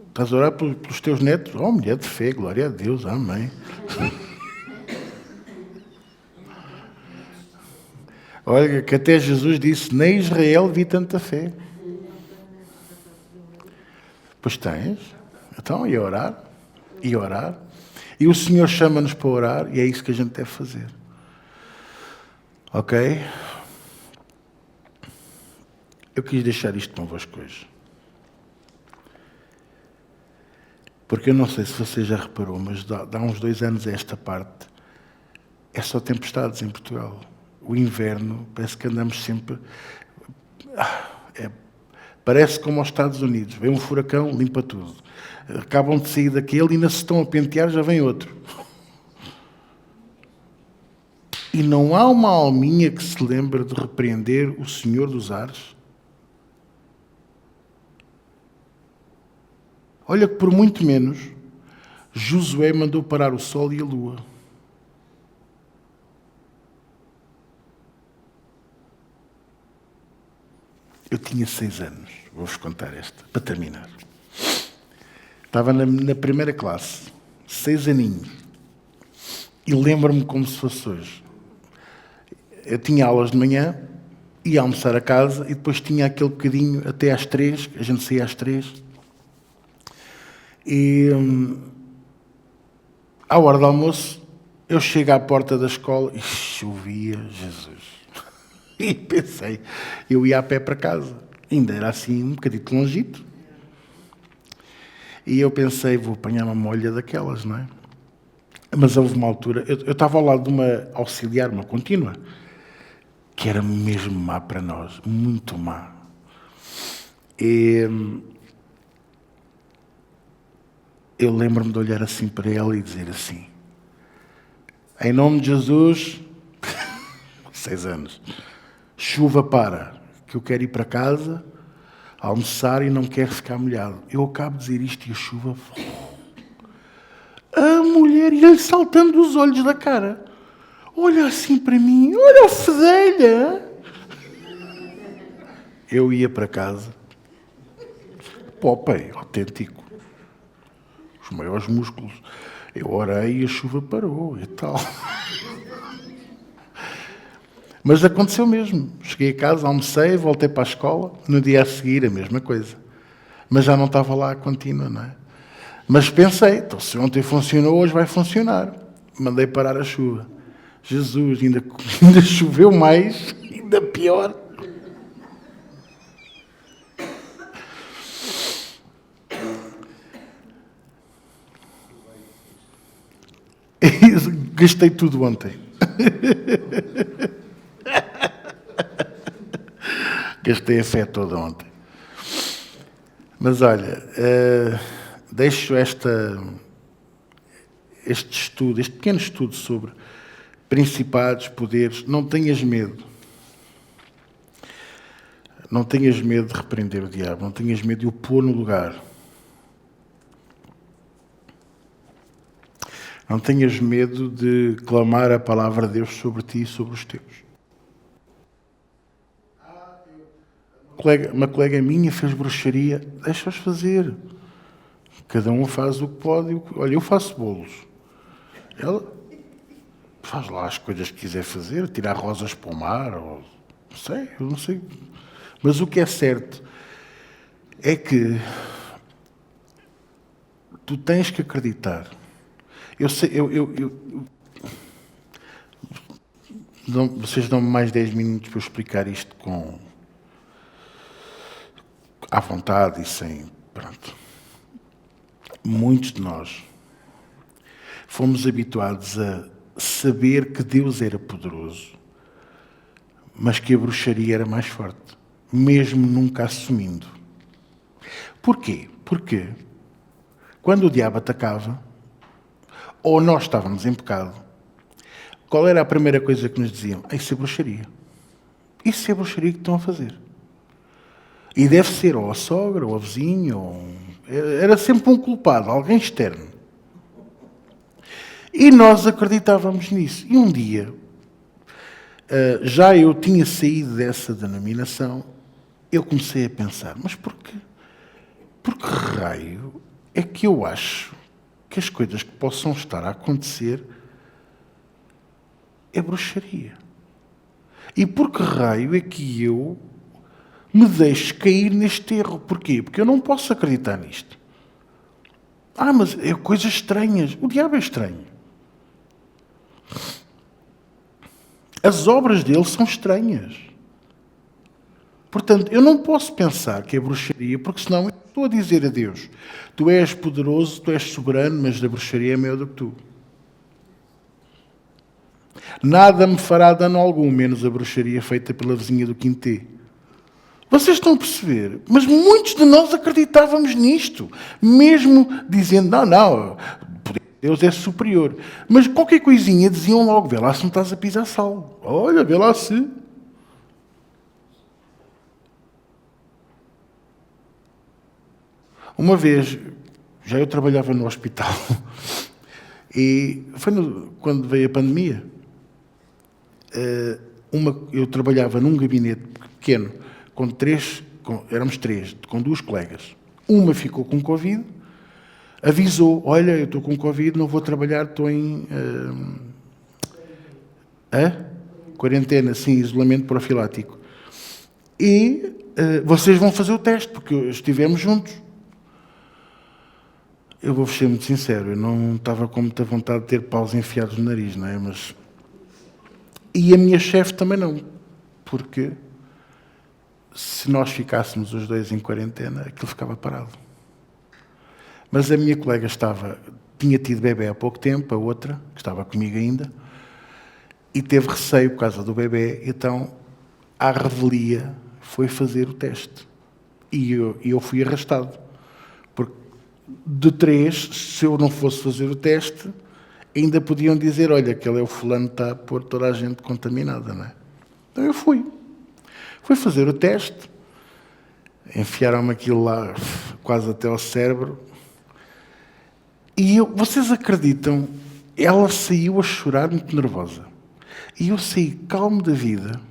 A: Estás a orar pelos teus netos? Mulher de fé, glória a Deus, amém. Olha, que até Jesus disse, nem Israel vi tanta fé. Pois tens. Então, e orar? E orar? E o Senhor chama-nos para orar e é isso que a gente deve fazer. Ok? Eu quis deixar isto convosco hoje. Porque eu não sei se você já reparou, mas dá uns 2 anos a esta parte, é só tempestades em Portugal. O inverno, parece que andamos sempre... parece como aos Estados Unidos. Vem um furacão, limpa tudo. Acabam de sair daquele e ainda se estão a pentear, já vem outro. E não há uma alminha que se lembre de repreender o Senhor dos Ares? Olha que por muito menos, Josué mandou parar o sol e a lua. Eu tinha 6 anos, vou-vos contar esta, para terminar. Estava na primeira classe, 6 aninhos, e lembro-me como se fosse hoje. Eu tinha aulas de manhã, ia almoçar a casa, e depois tinha aquele bocadinho até às 3, a gente saía às 3, e à hora do almoço, eu chego à porta da escola e chovia, Jesus. E pensei, eu ia a pé para casa. Ainda era assim um bocadito longito. E eu pensei, vou apanhar uma molha daquelas, não é? Mas houve uma altura, eu estava ao lado de uma auxiliar, uma contínua, que era mesmo má para nós, muito má. E eu lembro-me de olhar assim para ela e dizer assim, em nome de Jesus, 6 anos, chuva para, que eu quero ir para casa, almoçar e não quero ficar molhado. Eu acabo de dizer isto e a chuva... A mulher ia-lhe saltando dos olhos da cara. Olha assim para mim, olha a fedelha. Eu ia para casa, popei, autêntico, os maiores músculos. Eu orei e a chuva parou e tal. Mas aconteceu mesmo. Cheguei a casa, almocei, voltei para a escola. No dia a seguir, a mesma coisa. Mas já não estava lá a contínua, não é? Mas pensei, então se ontem funcionou, hoje vai funcionar. Mandei parar a chuva. Jesus, ainda choveu mais, ainda pior. Gastei tudo ontem. Gastei a fé toda ontem. Mas olha, deixo este estudo, este pequeno estudo sobre principados, poderes. Não tenhas medo. Não tenhas medo de repreender o diabo. Não tenhas medo de o pôr no lugar. Não tenhas medo de clamar a palavra de Deus sobre ti e sobre os teus. Uma colega minha fez bruxaria. Deixa-os fazer. Cada um faz o que pode. Olha, eu faço bolos. Ela faz lá as coisas que quiser fazer. Tirar rosas para o mar. Ou... Não sei, eu não sei. Mas o que é certo é que tu tens que acreditar. Vocês dão-me mais 10 minutos para eu explicar isto à vontade e sem... Pronto. Muitos de nós fomos habituados a saber que Deus era poderoso, mas que a bruxaria era mais forte, mesmo nunca assumindo. Porquê? Porque quando o diabo atacava, ou nós estávamos em pecado, qual era a primeira coisa que nos diziam? Isso é bruxaria. Isso é bruxaria que estão a fazer. E deve ser ou a sogra, ou a vizinha, era sempre um culpado, alguém externo. E nós acreditávamos nisso. E um dia, já eu tinha saído dessa denominação, eu comecei a pensar, mas porquê? Por que raio é que eu acho que as coisas que possam estar a acontecer é bruxaria? E por que raio é que eu me deixo cair neste erro? Porquê? Porque eu não posso acreditar nisto. Mas é coisas estranhas. O diabo é estranho. As obras dele são estranhas. Portanto, eu não posso pensar que é bruxaria, porque senão eu estou a dizer a Deus: tu és poderoso, tu és soberano, mas a bruxaria é maior do que tu. Nada me fará dano algum, menos a bruxaria feita pela vizinha do Quintê. Vocês estão a perceber? Mas muitos de nós acreditávamos nisto, mesmo dizendo, não, o poder de Deus é superior. Mas qualquer coisinha diziam logo, vê lá se não estás a pisar sal. Olha, vê lá se... Uma vez, já eu trabalhava no hospital, e foi quando veio a pandemia, eu trabalhava num gabinete pequeno, éramos três, com duas colegas. Uma ficou com Covid, avisou, olha, eu estou com Covid, não vou trabalhar, estou em quarentena, sim, isolamento profilático. E vocês vão fazer o teste, porque estivemos juntos. Eu vou-vos ser muito sincero, eu não estava com muita vontade de ter paus enfiados no nariz, não é? E a minha chefe também não, porque se nós ficássemos os dois em quarentena, aquilo ficava parado. Mas a minha colega tinha tido bebê há pouco tempo, a outra, que estava comigo ainda, e teve receio por causa do bebê, então, à revelia, foi fazer o teste. E eu fui arrastado. Porque de 3, se eu não fosse fazer o teste, ainda podiam dizer, olha, aquele é o fulano que está a pôr toda a gente contaminada, não é? Então eu fui. Fui fazer o teste, enfiaram-me aquilo lá quase até ao cérebro, e vocês acreditam, ela saiu a chorar muito nervosa. E eu saí calmo da vida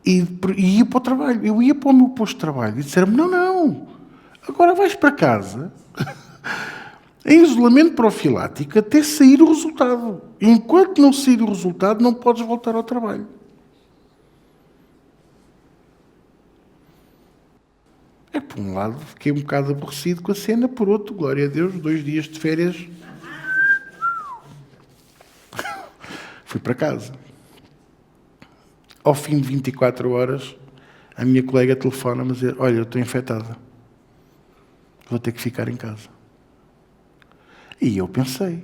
A: e ia para o trabalho. Eu ia para o meu posto de trabalho e disseram-me, não, agora vais para casa em isolamento profilático até sair o resultado. E enquanto não sair o resultado, não podes voltar ao trabalho. Por um lado, fiquei um bocado aborrecido com a cena, por outro, glória a Deus, 2 dias de férias, fui para casa. Ao fim de 24 horas, a minha colega telefona-me a dizer, olha, eu estou infectada, vou ter que ficar em casa. E eu pensei,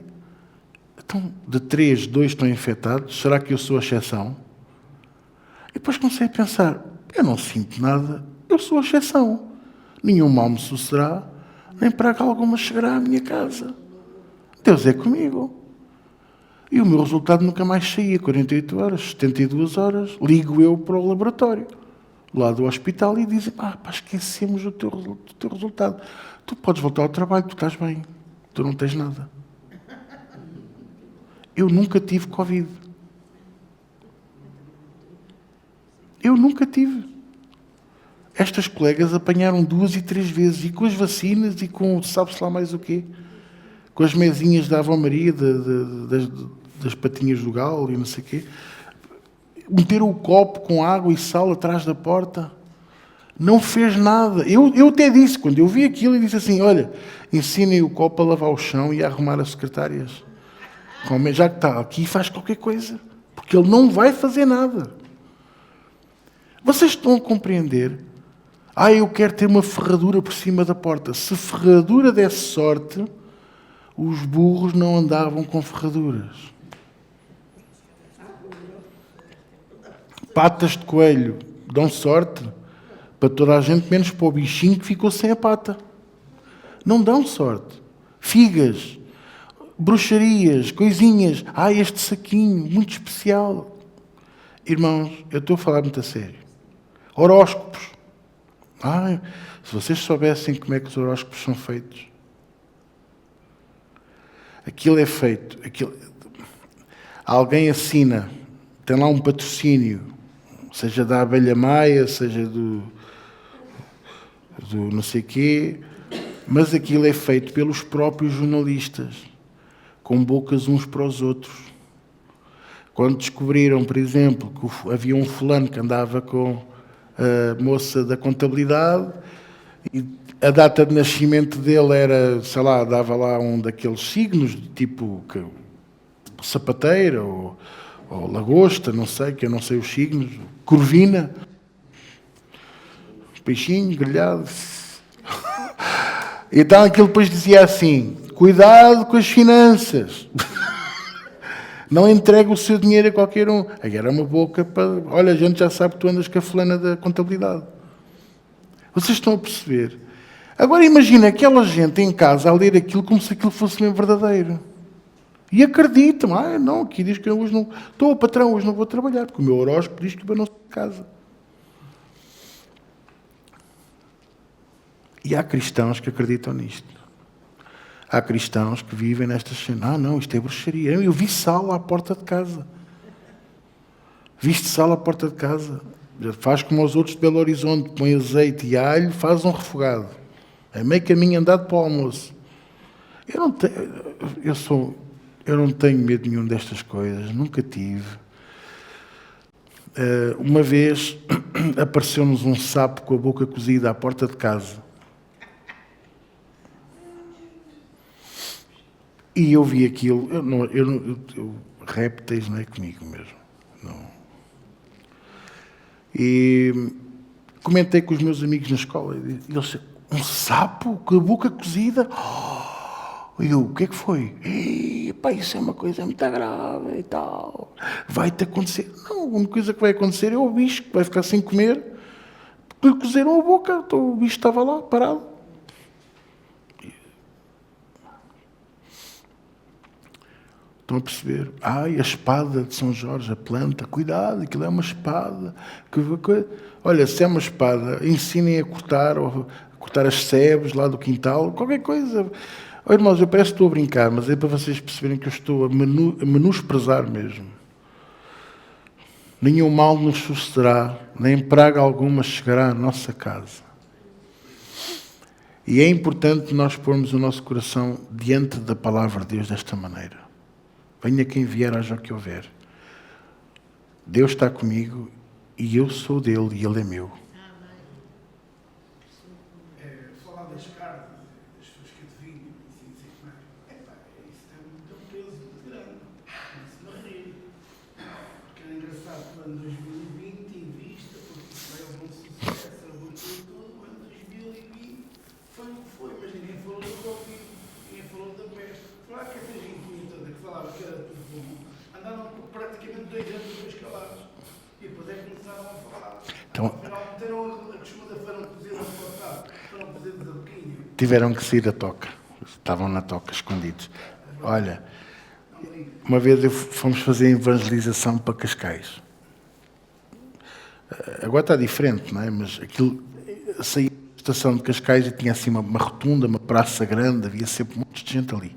A: então, de 3, 2 estão infectados, será que eu sou a exceção? E depois comecei a pensar, eu não sinto nada, eu sou a exceção. Nenhum mal me sucederá, nem praga alguma chegará à minha casa. Deus é comigo. E o meu resultado nunca mais saía, 48 horas, 72 horas, ligo eu para o laboratório, lá do hospital, e dizem, esquecemos o teu resultado. Tu podes voltar ao trabalho, tu estás bem, tu não tens nada. Eu nunca tive Covid. Eu nunca tive. Estas colegas apanharam 2 e 3 vezes, e com as vacinas, e com sabe-se lá mais o quê. Com as mesinhas da Ave Maria, das patinhas do galo e não sei o quê. Meteram o copo com água e sal atrás da porta. Não fez nada. Eu até disse, quando eu vi aquilo, eu disse assim, olha, ensinem o copo a lavar o chão e a arrumar as secretárias. Já que está aqui, faz qualquer coisa. Porque ele não vai fazer nada. Vocês estão a compreender? Eu quero ter uma ferradura por cima da porta. Se ferradura desse sorte, os burros não andavam com ferraduras. Patas de coelho dão sorte para toda a gente, menos para o bichinho que ficou sem a pata. Não dão sorte. Figas, bruxarias, coisinhas. Este saquinho, muito especial. Irmãos, eu estou a falar muito a sério. Horóscopos. Se vocês soubessem como é que os horóscopos são feitos. Aquilo é feito. Alguém assina, tem lá um patrocínio, seja da abelha maia, seja do não sei quê, mas aquilo é feito pelos próprios jornalistas, com bocas uns para os outros. Quando descobriram, por exemplo, que havia um fulano que andava com a moça da contabilidade e a data de nascimento dele era, sei lá, dava lá um daqueles signos, tipo sapateira ou lagosta, não sei, que eu não sei os signos, corvina, peixinho, grelhado. Então aquilo depois dizia assim: cuidado com as finanças. Não entregue o seu dinheiro a qualquer um. Aí era uma boca para... Olha, a gente já sabe que tu andas com a fulana da contabilidade. Vocês estão a perceber? Agora imagina aquela gente em casa a ler aquilo como se aquilo fosse mesmo verdadeiro. E acreditam. Não, aqui diz que eu hoje não... Estou, patrão, hoje não vou trabalhar, porque o meu horóscopo diz que eu não saio de casa. E há cristãos que acreditam nisto. Há cristãos que vivem nestas cenas. Não, isto é bruxaria. Eu vi sal à porta de casa. Viste sal à porta de casa. Faz como os outros de Belo Horizonte. Põe azeite e alho, faz um refogado. É meio caminho andado para o almoço. Eu não tenho medo nenhum destas coisas. Nunca tive. Uma vez apareceu-nos um sapo com a boca cozida à porta de casa. E eu vi aquilo, répteis não é comigo mesmo. Não. E comentei com os meus amigos na escola, e eles disseram, um sapo com a boca cozida? O que é que foi? Pá, isso é uma coisa muito grave e tal. Vai-te acontecer. Não, a única coisa que vai acontecer é o bicho que vai ficar sem comer, porque lhe cozeram a boca, então o bicho estava lá, parado. Estão a perceber? A espada de São Jorge, a planta, cuidado, aquilo é uma espada. Olha, se é uma espada, ensinem a cortar, ou a cortar as sebes lá do quintal, qualquer coisa. Olha, irmãos, eu parece que estou a brincar, mas é para vocês perceberem que eu estou a menosprezar mesmo. Nenhum mal nos sucederá, nem praga alguma chegará à nossa casa. E é importante nós pormos o nosso coração diante da palavra de Deus desta maneira. Venha quem vier, haja o que houver. Deus está comigo e eu sou dele e ele é meu.
B: Falar das carnes, das pessoas que adivinham, assim, isso tem um peso muito grande. Isso não rir. Porque é engraçado que o ano 2020, em vista, porque isso foi um bom sucesso, tudo, o ano 2020 foi o que foi, mas ninguém falou do Covid, ninguém falou da peste. Claro que essa gente toda que falava que era tudo bom, andaram praticamente 2 anos depois calados. E depois é que começaram a falar.
A: Então,
B: afinal, meteram a segunda-feira cozido a cortar, foram cozidos a boquinha.
A: Tiveram que sair da toca. Estavam na toca, escondidos. Olha, uma vez fomos fazer evangelização para Cascais. Agora está diferente, não é? Mas aquilo, saí da estação de Cascais e tinha assim uma rotunda, uma praça grande, havia sempre um monte de gente ali.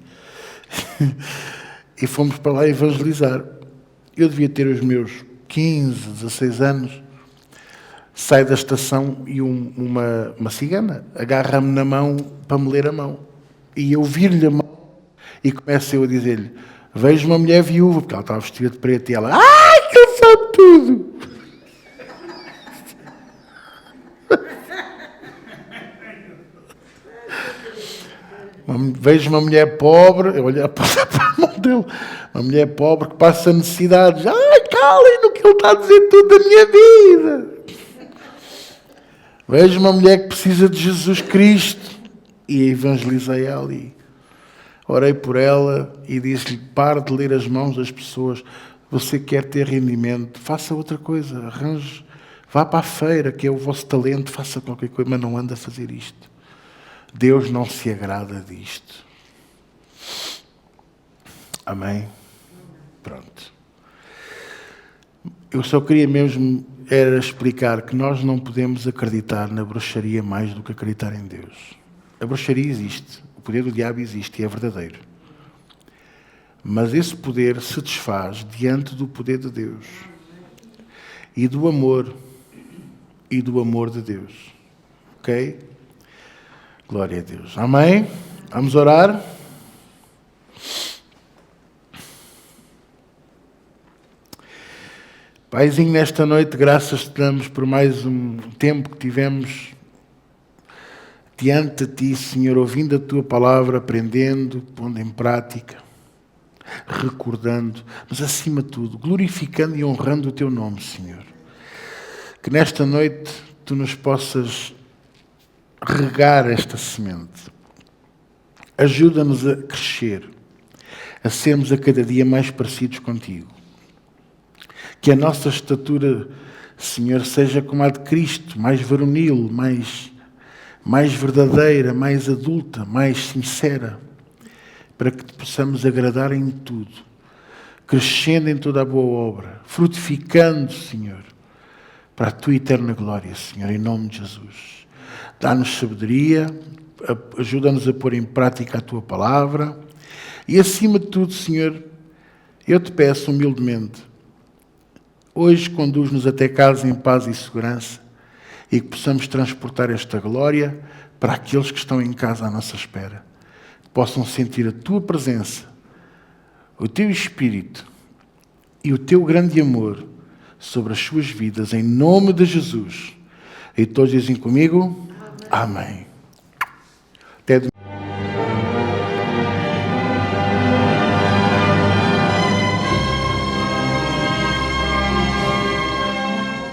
A: E fomos para lá evangelizar. Eu devia ter os meus 15, 16 anos. Saio da estação e uma cigana agarra-me na mão para me ler a mão. E eu viro-lhe a mão e começo eu a dizer-lhe: vejo uma mulher viúva, porque ela estava vestida de preto, e ela: ai, que ele sabe tudo! Vejo uma mulher pobre, eu olhei para a mão dele, uma mulher pobre que passa necessidades. Ai, calem no que ele está a dizer tudo da minha vida. Vejo uma mulher que precisa de Jesus Cristo e evangelizei ela e orei por ela e disse-lhe: pare de ler as mãos das pessoas. Você quer ter rendimento, faça outra coisa, arranje, vá para a feira, que é o vosso talento, faça qualquer coisa, mas não anda a fazer isto. Deus não se agrada disto. Amém? Pronto. Eu só queria mesmo era explicar que nós não podemos acreditar na bruxaria mais do que acreditar em Deus. A bruxaria existe, o poder do diabo existe e é verdadeiro. Mas esse poder se desfaz diante do poder de Deus e do amor de Deus. Ok? Glória a Deus. Amém? Vamos orar? Paizinho, nesta noite, graças te damos por mais um tempo que tivemos diante de Ti, Senhor, ouvindo a Tua palavra, aprendendo, pondo em prática, recordando, mas acima de tudo, glorificando e honrando o Teu nome, Senhor. Que nesta noite Tu nos possas regar esta semente. Ajuda-nos a crescer, a sermos a cada dia mais parecidos contigo. Que a nossa estatura, Senhor, seja como a de Cristo, mais varonil, mais verdadeira, mais adulta, mais sincera, para que te possamos agradar em tudo, crescendo em toda a boa obra, frutificando, Senhor, para a Tua eterna glória, Senhor, em nome de Jesus. Dá-nos sabedoria, ajuda-nos a pôr em prática a Tua palavra e, acima de tudo, Senhor, eu te peço humildemente, hoje conduz-nos até casa em paz e segurança e que possamos transportar esta glória para aqueles que estão em casa à nossa espera. Possam sentir a Tua presença, o Teu Espírito e o Teu grande amor sobre as suas vidas, em nome de Jesus. E todos dizem comigo? Amém.